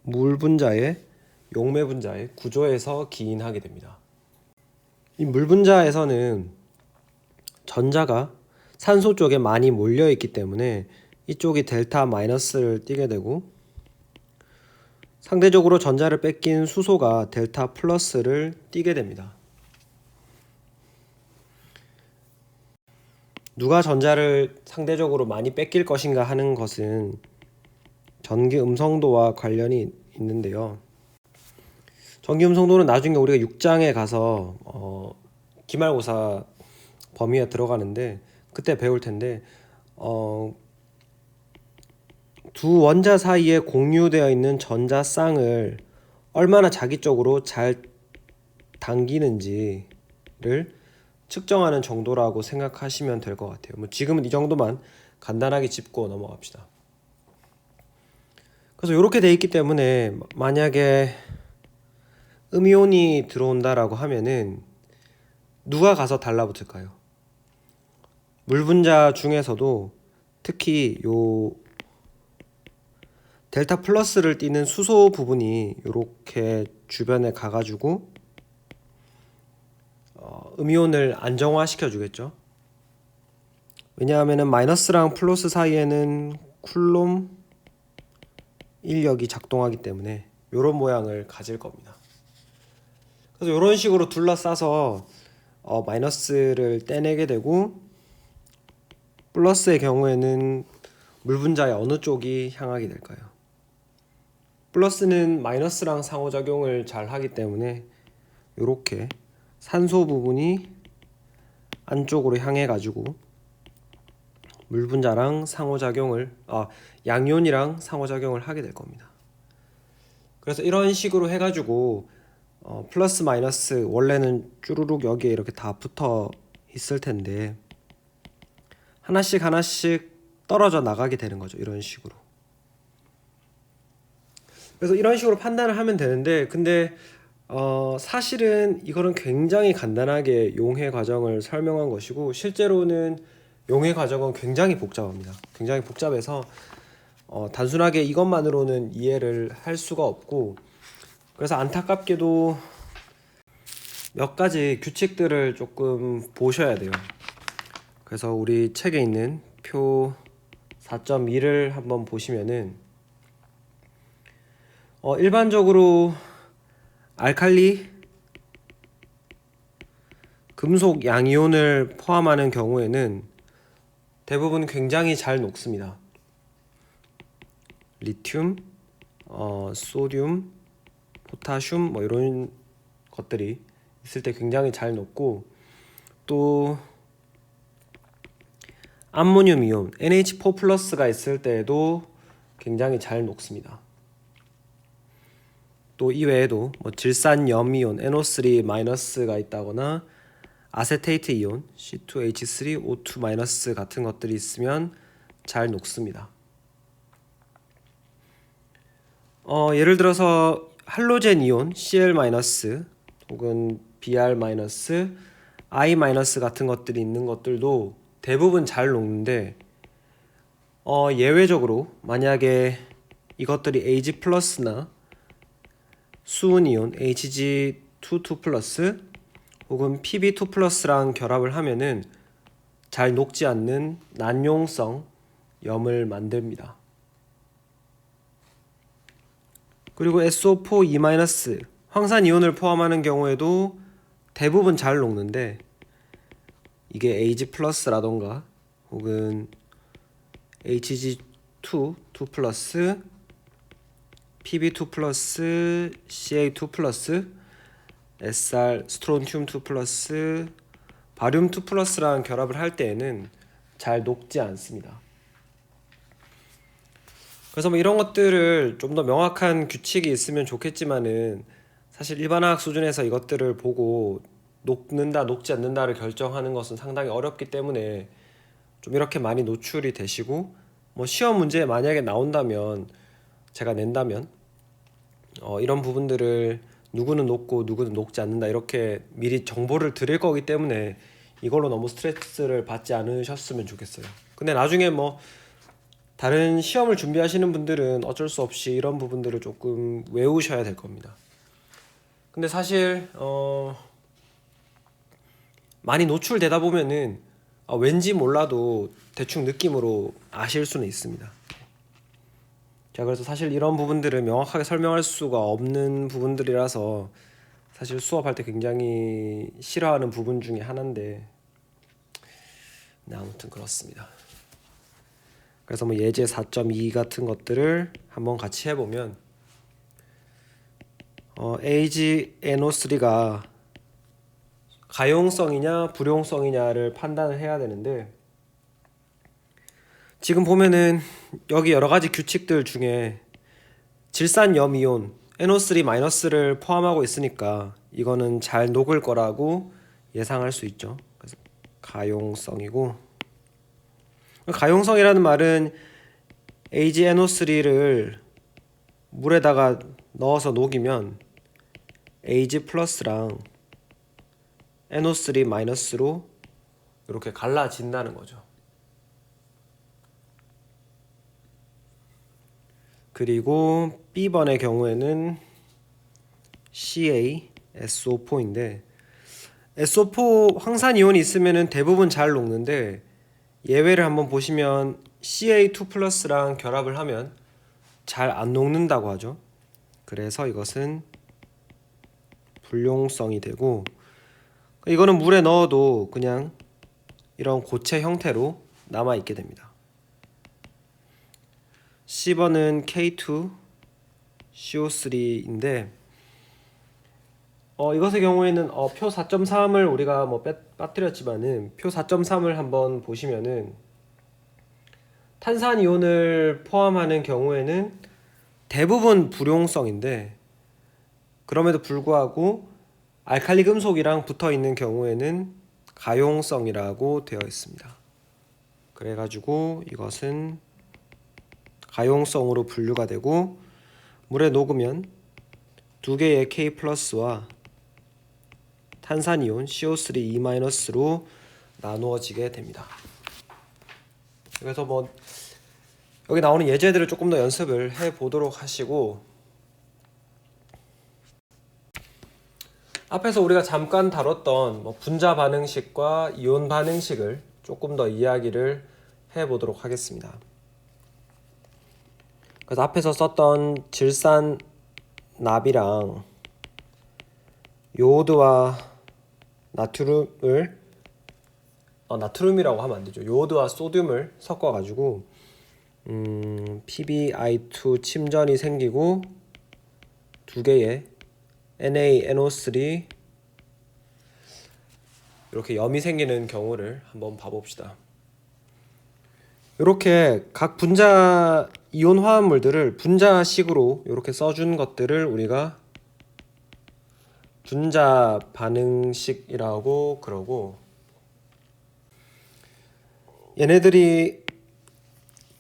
S1: 물 분자의 용매 분자의 구조에서 기인하게 됩니다. 이 물 분자에서는 전자가 산소 쪽에 많이 몰려 있기 때문에 이쪽이 델타 마이너스를 띠게 되고, 상대적으로 전자를 뺏긴 수소가 델타 플러스를 띠게 됩니다. 누가 전자를 상대적으로 많이 뺏길 것인가 하는 것은 전기 음성도와 관련이 있는데요. 전기 음성도는 나중에 우리가 6장에 가서 기말고사 범위에 들어가는데 그때 배울 텐데 두 원자 사이에 공유되어 있는 전자 쌍을 얼마나 자기적으로 잘 당기는지를 측정하는 정도라고 생각하시면 될 것 같아요. 뭐 지금은 이 정도만 간단하게 짚고 넘어갑시다. 그래서 이렇게 돼 있기 때문에 만약에 음이온이 들어온다라고 하면은 누가 가서 달라붙을까요? 물 분자 중에서도 특히 요 델타 플러스를 띠는 수소 부분이 이렇게 주변에 가가지고 음이온을 안정화시켜 주겠죠. 왜냐하면 마이너스랑 플러스 사이에는 쿨롬 인력이 작동하기 때문에 이런 모양을 가질 겁니다. 그래서 이런 식으로 둘러싸서 마이너스를 떼내게 되고 플러스의 경우에는 물 분자의 어느 쪽이 향하게 될까요? 플러스는 마이너스랑 상호작용을 잘 하기 때문에 이렇게 산소 부분이 안쪽으로 향해 가지고 물 분자랑 상호작용을 양이온이랑 상호작용을 하게 될 겁니다. 그래서 이런 식으로 해 가지고 플러스 마이너스 원래는 쭈루룩 여기에 이렇게 다 붙어 있을 텐데 하나씩 떨어져 나가게 되는 거죠. 이런 식으로. 그래서 이런 식으로 판단을 하면 되는데 근데 사실은 이거는 굉장히 간단하게 용해 과정을 설명한 것이고 실제로는 용해 과정은 굉장히 복잡합니다. 굉장히 복잡해서 단순하게 이것만으로는 이해를 할 수가 없고 그래서 안타깝게도 몇 가지 규칙들을 조금 보셔야 돼요. 그래서 우리 책에 있는 표 4.2를 한번 보시면은 일반적으로 알칼리 금속 양이온을 포함하는 경우에는 대부분 굉장히 잘 녹습니다. 리튬, 소듐, 포타슘 뭐 이런 것들이 있을 때 굉장히 잘 녹고 또 암모늄 이온 NH4+가 있을 때에도 굉장히 잘 녹습니다. 또 이외에도 뭐 질산염 이온 NO3- 있다거나 아세테이트 이온 C2H3O2- 같은 것들이 있으면 잘 녹습니다. 예를 들어서 할로젠 이온 Cl- 혹은 Br-, I- 같은 것들이 있는 것들도 대부분 잘 녹는데 예외적으로 만약에 이것들이 Ag+나 수은이온 Hg22+ 혹은 Pb2+랑 결합을 하면은 잘 녹지 않는 난용성 염을 만듭니다. 그리고 SO4- 황산이온을 포함하는 경우에도 대부분 잘 녹는데 이게 Ag+라던가 혹은 Hg2, 2+, Pb2+, Ca2+, Sr, 스트론튬 2+, 바륨 2+랑 결합을 할 때에는 잘 녹지 않습니다. 그래서 뭐 이런 것들을 좀 더 명확한 규칙이 있으면 좋겠지만은 사실 일반화학 수준에서 이것들을 보고 녹는다, 녹지 않는다를 결정하는 것은 상당히 어렵기 때문에 좀 이렇게 많이 노출이 되시고 뭐 시험 문제에 만약에 나온다면 제가 낸다면 이런 부분들을 누구는 녹고 누구는 녹지 않는다 이렇게 미리 정보를 드릴 거기 때문에 이걸로 너무 스트레스를 받지 않으셨으면 좋겠어요. 근데 나중에 뭐 다른 시험을 준비하시는 분들은 어쩔 수 없이 이런 부분들을 조금 외우셔야 될 겁니다. 근데 사실 많이 노출되다 보면은 왠지 몰라도 대충 느낌으로 아실 수는 있습니다. 자, 그래서 사실 이런 부분들을 명확하게 설명할 수가 없는 부분들이라서 사실 수업할 때 굉장히 싫어하는 부분 중에 하나인데 네, 아무튼 그렇습니다. 그래서 뭐 예제 4.2 같은 것들을 한번 같이 해보면 AgNO3가 가용성이냐 불용성이냐를 판단을 해야 되는데, 지금 보면은 여기 여러 가지 규칙들 중에 질산염이온 NO3-를 포함하고 있으니까 이거는 잘 녹을 거라고 예상할 수 있죠. 그래서 가용성이고, 가용성이라는 말은 AgNO3를 물에다가 넣어서 녹이면 Ag 플러스랑 NO3 마이너스로 이렇게 갈라진다는 거죠. 그리고 B번의 경우에는 CaSO4인데, SO4 황산이온이 있으면 대부분 잘 녹는데 예외를 한번 보시면 Ca2 플러스랑 결합을 하면 잘 안 녹는다고 하죠. 그래서 이것은 불용성이 되고, 이거는 물에 넣어도 그냥 이런 고체 형태로 남아 있게 됩니다. C번은 K2CO3인데 이것의 경우에는 표 4.3을 우리가 뭐 빠뜨렸지만은 표 4.3을 한번 보시면은 탄산이온을 포함하는 경우에는 대부분 불용성인데, 그럼에도 불구하고 알칼리 금속이랑 붙어 있는 경우에는 가용성이라고 되어 있습니다. 그래가지고 이것은 가용성으로 분류가 되고, 물에 녹으면 두 개의 K 플러스와 탄산이온 CO3 E-로 나누어지게 됩니다. 그래서 뭐 여기 나오는 예제들을 조금 더 연습을 해 보도록 하시고, 앞에서 우리가 잠깐 다뤘던 뭐 분자 반응식과 이온 반응식을 조금 더 이야기를 해 보도록 하겠습니다. 그래서 앞에서 썼던 질산 납이랑 요오드와 나트륨을 나트륨이라고 하면 안 되죠. 요오드와 소듐을 섞어 가지고 PbI2 침전이 생기고 두 개의 NaNO3 이렇게 염이 생기는 경우를 한번 봐봅시다. 이렇게 각 분자 이온 화합물들을 분자식으로 이렇게 써준 것들을 우리가 분자 반응식이라고 그러고, 얘네들이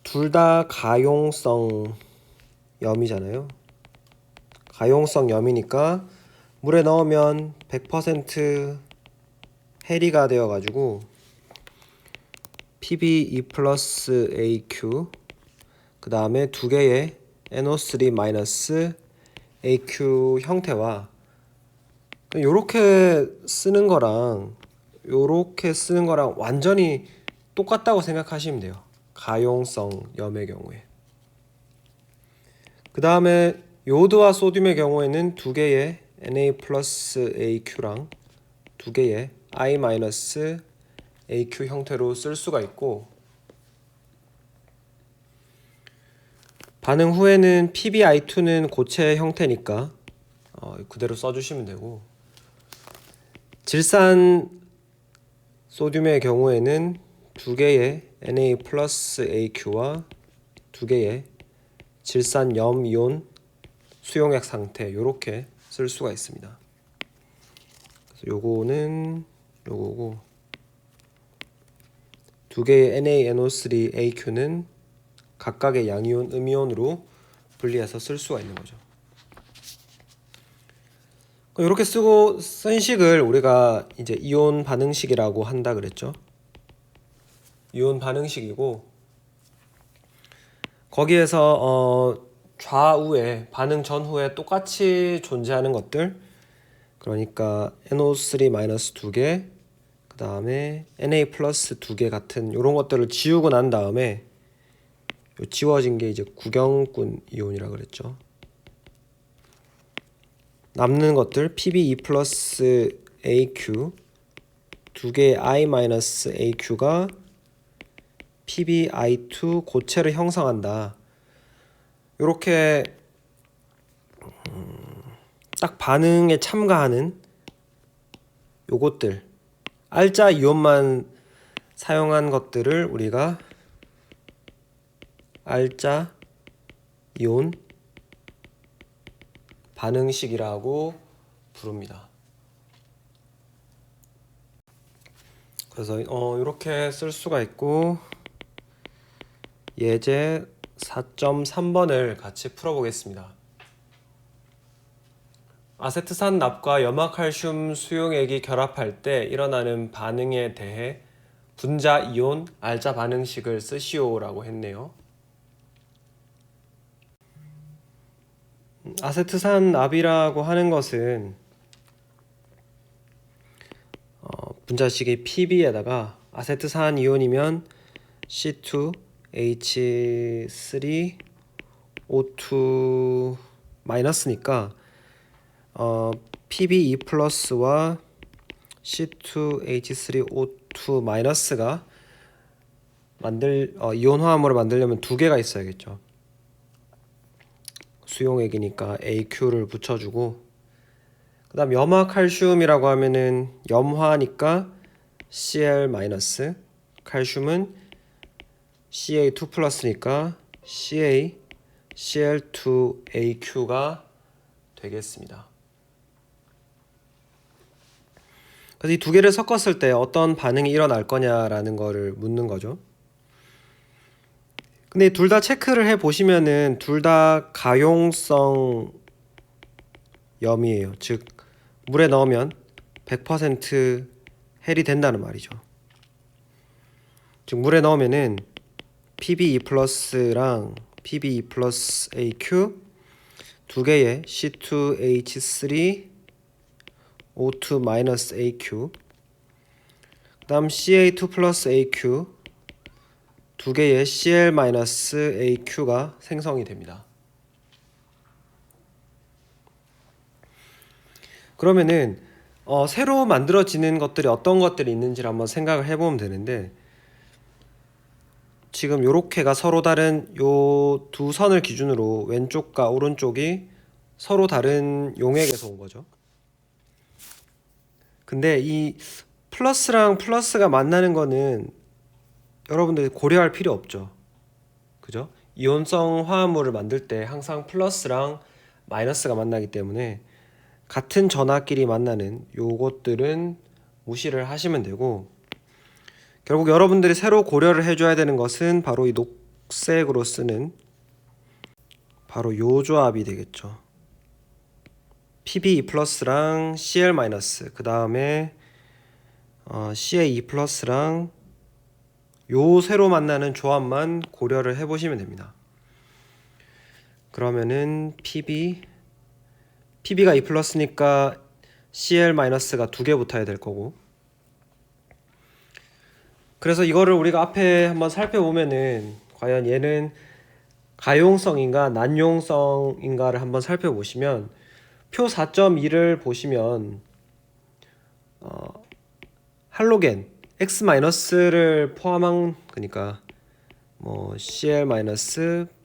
S1: 둘 다 가용성 염이잖아요. 가용성 염이니까 물에 넣으면 100% 해리가 되어가지고 Pb2 플러스 AQ, 그 다음에 두 개의 NO3 마이너스 AQ 형태와 요렇게 쓰는 거랑 요렇게 쓰는 거랑 완전히 똑같다고 생각하시면 돼요. 가용성 염의 경우에. 그 다음에 요오드와 소듐의 경우에는 두 개의 Na 플러스 AQ랑 두 개의 I 마이너스 AQ 형태로 쓸 수가 있고, 반응 후에는 PbI2는 고체 형태니까 그대로 써주시면 되고, 질산 소듐의 경우에는 두 개의 Na 플러스 AQ와 두 개의 질산 염 이온 수용액 상태 요렇게 쓸 수가 있습니다. 그래서 요거는 요거고, 두 개의 NaNO3 AQ는 각각의 양이온 음이온으로 분리해서 쓸 수가 있는 거죠. 이렇게 쓰고 쓴 식을 우리가 이제 이온 반응식이라고 한다 그랬죠. 이온 반응식이고, 거기에서 좌우에 반응 전후에 똑같이 존재하는 것들, 그러니까 NO3- 두 개, 그 다음에 Na 플러스 두 개 같은 이런 것들을 지우고 난 다음에 요 지워진 게 이제 구경꾼 이온이라 그랬죠. 남는 것들 Pb2 플러스 AQ 두 개의 I 마이너스 AQ가 PbI2 고체를 형성한다. 이렇게 딱 반응에 참가하는 요것들 알자 이온만 사용한 것들을 우리가 알자 이온 반응식이라고 부릅니다. 그래서 이렇게 쓸 수가 있고, 예제 4.3번을 같이 풀어보겠습니다. 아세트산 납과 염화칼슘 수용액이 결합할 때 일어나는 반응에 대해 분자 이온 알자 반응식을 쓰시오라고 했네요. 아세트산 납이라고 하는 것은 분자식이 Pb에다가 아세트산 이온이면 C2H3O2 마이너스니까 PbE 플러스와 C2H3O2 마이너스가 이온 화합물을 만들려면 두 개가 있어야겠죠. 수용액이니까 AQ를 붙여주고, 그 다음 염화칼슘이라고 하면은 염화니까 Cl 마이너스, 칼슘은 Ca2 플러스니까 Ca Cl2AQ가 되겠습니다. 그래서 이 두 개를 섞었을 때 어떤 반응이 일어날 거냐라는 거를 묻는 거죠. 근데 둘 다 체크를 해 보시면은 둘 다 가용성 염이에요. 즉 물에 넣으면 100% 헬이 된다는 말이죠. 즉 물에 넣으면은 PbE 플러스랑 PbE 플러스 AQ 두 개의 C2H3O2 마이너스 AQ, 그 다음 Ca2 플러스 AQ 두 개의 Cl 마이너스 AQ가 생성이 됩니다. 그러면은 새로 만들어지는 것들이 어떤 것들이 있는지를 한번 생각을 해보면 되는데, 지금 요렇게가 서로 다른 요 두 선을 기준으로 왼쪽과 오른쪽이 서로 다른 용액에서 온 거죠. 근데 이 플러스랑 플러스가 만나는 거는 여러분들이 고려할 필요 없죠. 그죠? 이온성 화합물을 만들 때 항상 플러스랑 마이너스가 만나기 때문에 같은 전하끼리 만나는 요것들은 무시를 하시면 되고, 결국 여러분들이 새로 고려를 해줘야 되는 것은 바로 이 녹색으로 쓰는 바로 요 조합이 되겠죠. PbE 플러스랑 Cl 마이너스, 그 다음에 CaE 플러스랑 요 새로 만나는 조합만 고려를 해보시면 됩니다. 그러면은 Pb가 E 플러스니까 Cl 마이너스가 두 개 붙어야 될 거고, 그래서 이거를 우리가 앞에 한번 살펴보면은 과연 얘는 가용성인가 난용성인가를 한번 살펴보시면 표 4.2를 보시면 할로겐 X-를 포함한, 그러니까 뭐 Cl-,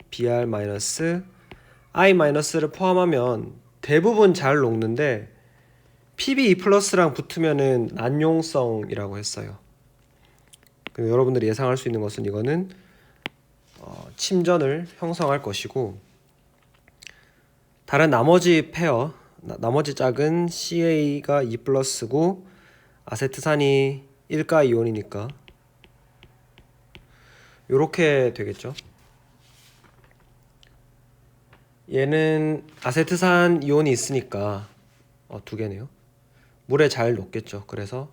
S1: Br-, I-를 포함하면 대부분 잘 녹는데 PbE 플러스랑 붙으면은 난용성이라고 했어요. 여러분들이 예상할 수 있는 것은 이거는 침전을 형성할 것이고, 다른 나머지 페어, 나머지 짝은 CA가 E 플러스고 아세트산이 1가 이온이니까 요렇게 되겠죠. 얘는 아세트산 이온이 있으니까 두 개네요. 물에 잘 녹겠죠. 그래서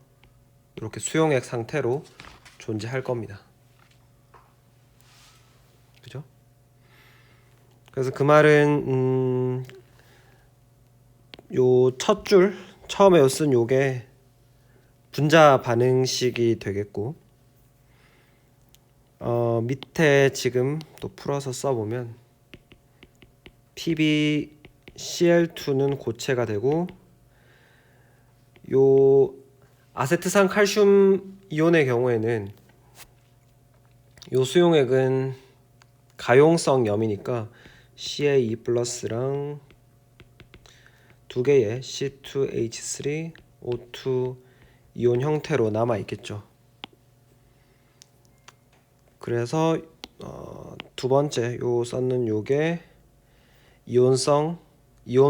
S1: 이렇게 수용액 상태로 존재할 겁니다. 그죠? 그래서 그 말은 요 첫 줄 처음에 쓴 요게 분자 반응식이 되겠고, 밑에 지금 또 풀어서 써보면 PbCl2는 고체가 되고, 요 아세트산 칼슘 이온의 경우에는 요 수용액은 가용성 염이니까 CaE 플러스랑 두 개의 C2H3O2 이온 형태로 남아 있겠죠. 그래서 두 번째 요 썼는 요게 이온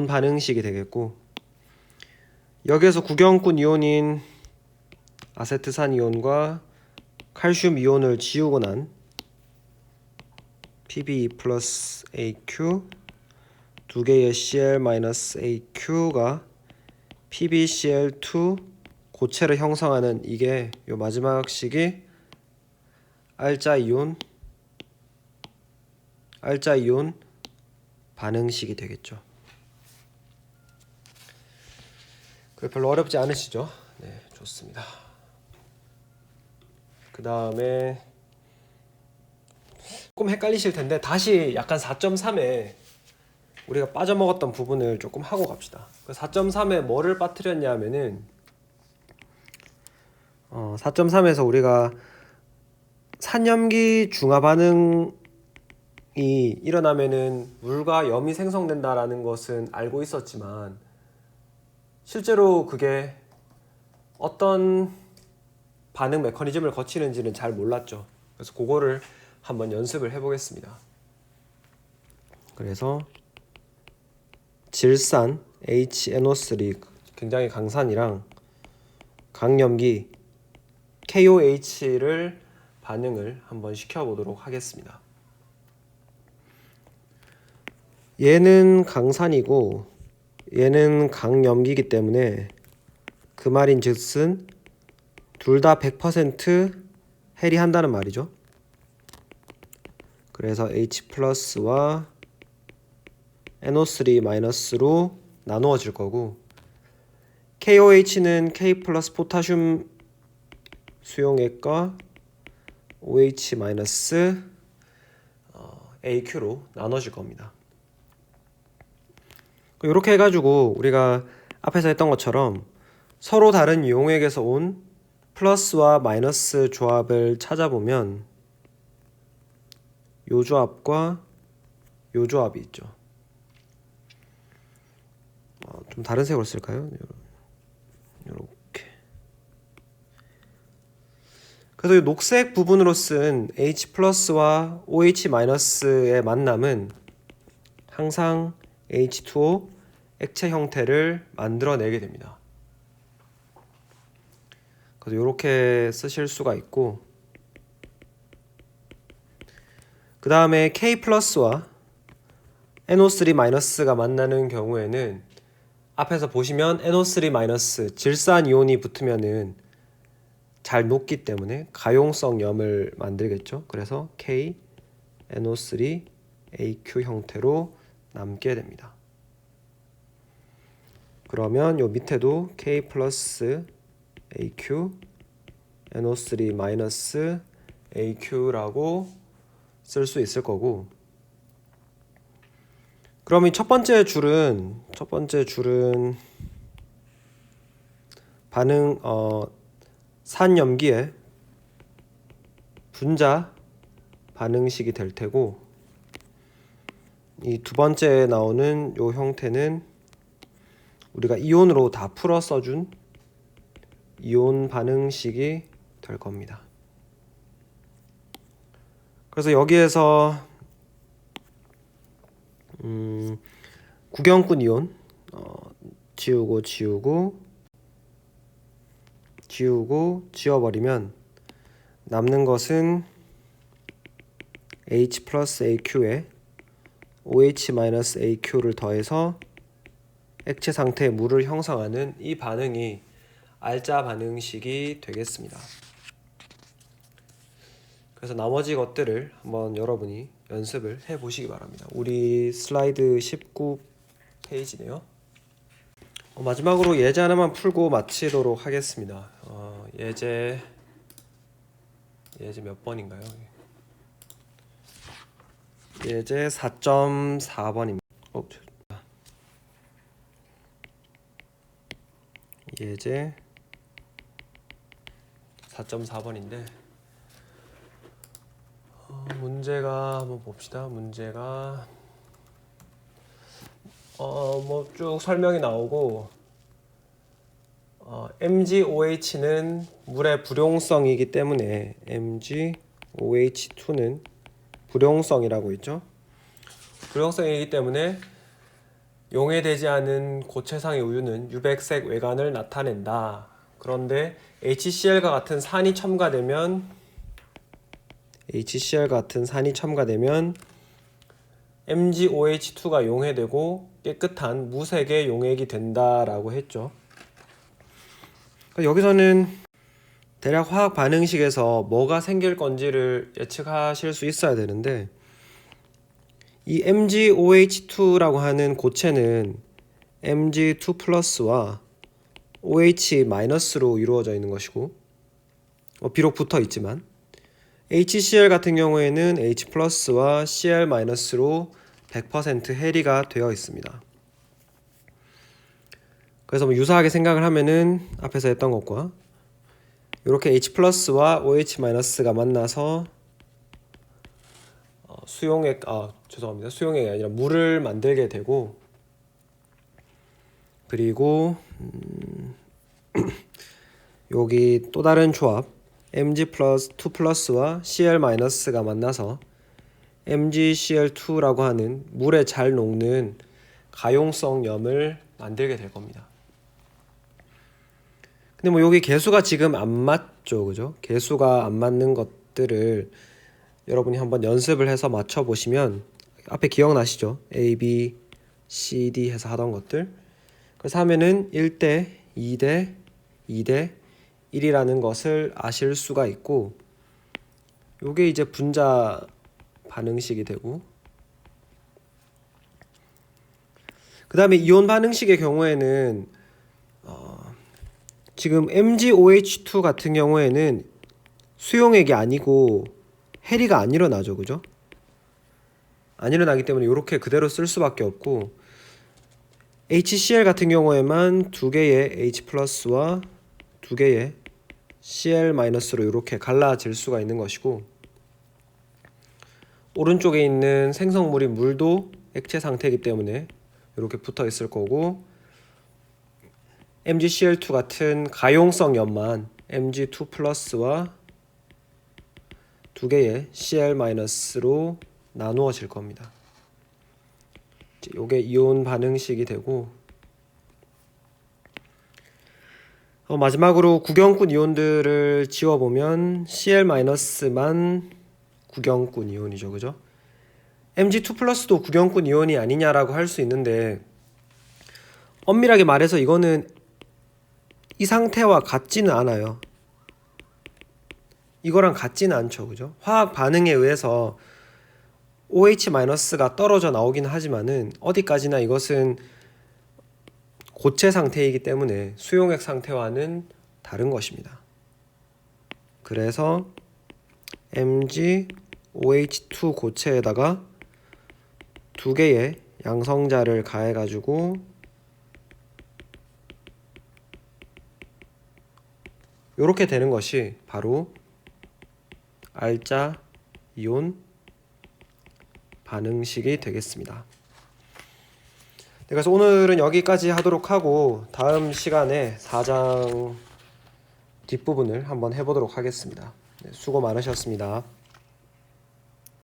S1: 반응식이 되겠고, 여기에서 구경꾼 이온인 아세트산 이온과 칼슘 이온을 지우고 난 PbE 플러스 AQ 두 개의 Cl-AQ가 PbCl2 고체를 형성하는, 이게 요 마지막 식이 알자 이온 반응식이 되겠죠. 별로 어렵지 않으시죠? 네, 좋습니다. 그 다음에 조금 헷갈리실 텐데 다시 약간 4.3에 우리가 빠져먹었던 부분을 조금 하고 갑시다. 4.3에 뭐를 빠뜨렸냐 하면은 4.3에서 우리가 산염기 중화 반응이 일어나면은 물과 염이 생성된다라는 것은 알고 있었지만 실제로 그게 어떤 반응 메커니즘을 거치는지는 잘 몰랐죠. 그래서 그거를 한번 연습을 해보겠습니다. 그래서 질산 HNO3 굉장히 강산이랑 강염기 KOH를 반응을 한번 시켜보도록 하겠습니다. 얘는 강산이고 얘는 강염기이기 때문에 그 말인 즉슨 둘 다 100% 해리한다는 말이죠. 그래서 H 플러스와 NO3 마이너스로 나누어질 거고, KOH는 K 플러스 포타슘 수용액과 OH 마이너스 AQ로 나눠질 겁니다. 이렇게 해가지고 우리가 앞에서 했던 것처럼 서로 다른 용액에서 온 플러스와 마이너스 조합을 찾아보면 요 조합과 요 조합이 있죠. 좀 다른 색으로 쓸까요? 이렇게. 그래서 이 녹색 부분으로 쓴 H 플러스와 OH 마이너스의 만남은 항상 H2O 액체 형태를 만들어내게 됩니다. 그래서 이렇게 쓰실 수가 있고, 그 다음에 K 플러스와 NO3 마이너스가 만나는 경우에는 앞에서 보시면 NO3 마이너스 질산 이온이 붙으면은 잘 녹기 때문에 가용성 염을 만들겠죠. 그래서 K NO3 AQ 형태로 남게 됩니다. 그러면 요 밑에도 K 플러스 AQ NO3 마이너스 AQ라고 쓸 수 있을 거고, 그럼 이 첫 번째 줄은 반응 산염기의 분자 반응식이 될 테고, 이 두 번째에 나오는 요 형태는 우리가 이온으로 다 풀어 써준 이온 반응식이 될 겁니다. 그래서 여기에서 구경꾼 이온 지워버리면 남는 것은 H 플러스 AQ에 OH 마이너스 AQ를 더해서 액체 상태의 물을 형성하는 이 반응이 알자 반응식이 되겠습니다. 그래서 나머지 것들을 한번 여러분이 연습을 해 보시기 바랍니다. 우리 슬라이드 19페이지네요. 마지막으로 예제 하나만 풀고 마치도록 하겠습니다. 예제 몇 번인가요? 예제 4.4번입니다. 예제 4.4번인데 문제가 한번 봅시다. 문제가 뭐 쭉 설명이 나오고 MgOH는 물의 불용성이기 때문에 MgOH2는 불용성이라고 있죠. 불용성이기 때문에 용해되지 않은 고체상의 우유는 유백색 외관을 나타낸다. 그런데 HCl과 같은 산이 첨가되면 MgOH2가 용해되고 깨끗한 무색의 용액이 된다라고 했죠. 여기서는 대략 화학 반응식에서 뭐가 생길 건지를 예측하실 수 있어야 되는데, 이 MgOH2라고 하는 고체는 Mg2 플러스와 OH-로 이루어져 있는 것이고, 비록 붙어 있지만 HCl 같은 경우에는 H 플러스와 Cl-로 100% 해리가 되어 있습니다. 그래서 뭐 유사하게 생각을 하면은 앞에서 했던 것과 이렇게 H 플러스와 OH-가 만나서 수용액이 아니라 물을 만들게 되고, 그리고 여기 또 다른 조합 Mg2 플러스와 Cl-가 만나서 MgCl2라고 하는 물에 잘 녹는 가용성 염을 만들게 될 겁니다. 근데 뭐 여기 개수가 지금 안 맞죠, 그죠? 개수가 안 맞는 것들을 여러분이 한번 연습을 해서 맞춰 보시면 앞에 기억나시죠? A, B, C, D 해서 하던 것들. 그래서 하면은 1대 2대 2대 1이라는 것을 아실 수가 있고, 요게 이제 분자 반응식이 되고, 그 다음에 이온 반응식의 경우에는 지금 MgOH2 같은 경우에는 수용액이 아니고 해리가 안 일어나죠, 그죠? 안 일어나기 때문에 이렇게 그대로 쓸 수밖에 없고, HCl 같은 경우에만 두 개의 H 플러스와 두 개의 Cl 마이너스로 이렇게 갈라질 수가 있는 것이고, 오른쪽에 있는 생성물인 물도 액체 상태이기 때문에 이렇게 붙어 있을 거고, MgCl2 같은 가용성 염만 Mg2 플러스와 두 개의 Cl 마이너스로 나누어질 겁니다. 이게 이온 반응식이 되고, 마지막으로 구경꾼 이온들을 지워보면 Cl-만 구경꾼 이온이죠, 그죠? Mg2 플러스도 구경꾼 이온이 아니냐라고 할 수 있는데, 엄밀하게 말해서 이거는 이 상태와 같지는 않아요. 이거랑 같지는 않죠, 그죠? 화학 반응에 의해서 OH-가 떨어져 나오긴 하지만은 어디까지나 이것은 고체 상태이기 때문에 수용액 상태와는 다른 것입니다. 그래서 MgOH2 고체에다가 두 개의 양성자를 가해가지고 이렇게 되는 것이 바로 알자 이온 반응식이 되겠습니다. 그래서 오늘은 여기까지 하도록 하고, 다음 시간에 4장 뒷부분을 한번 해보도록 하겠습니다. 수고 많으셨습니다.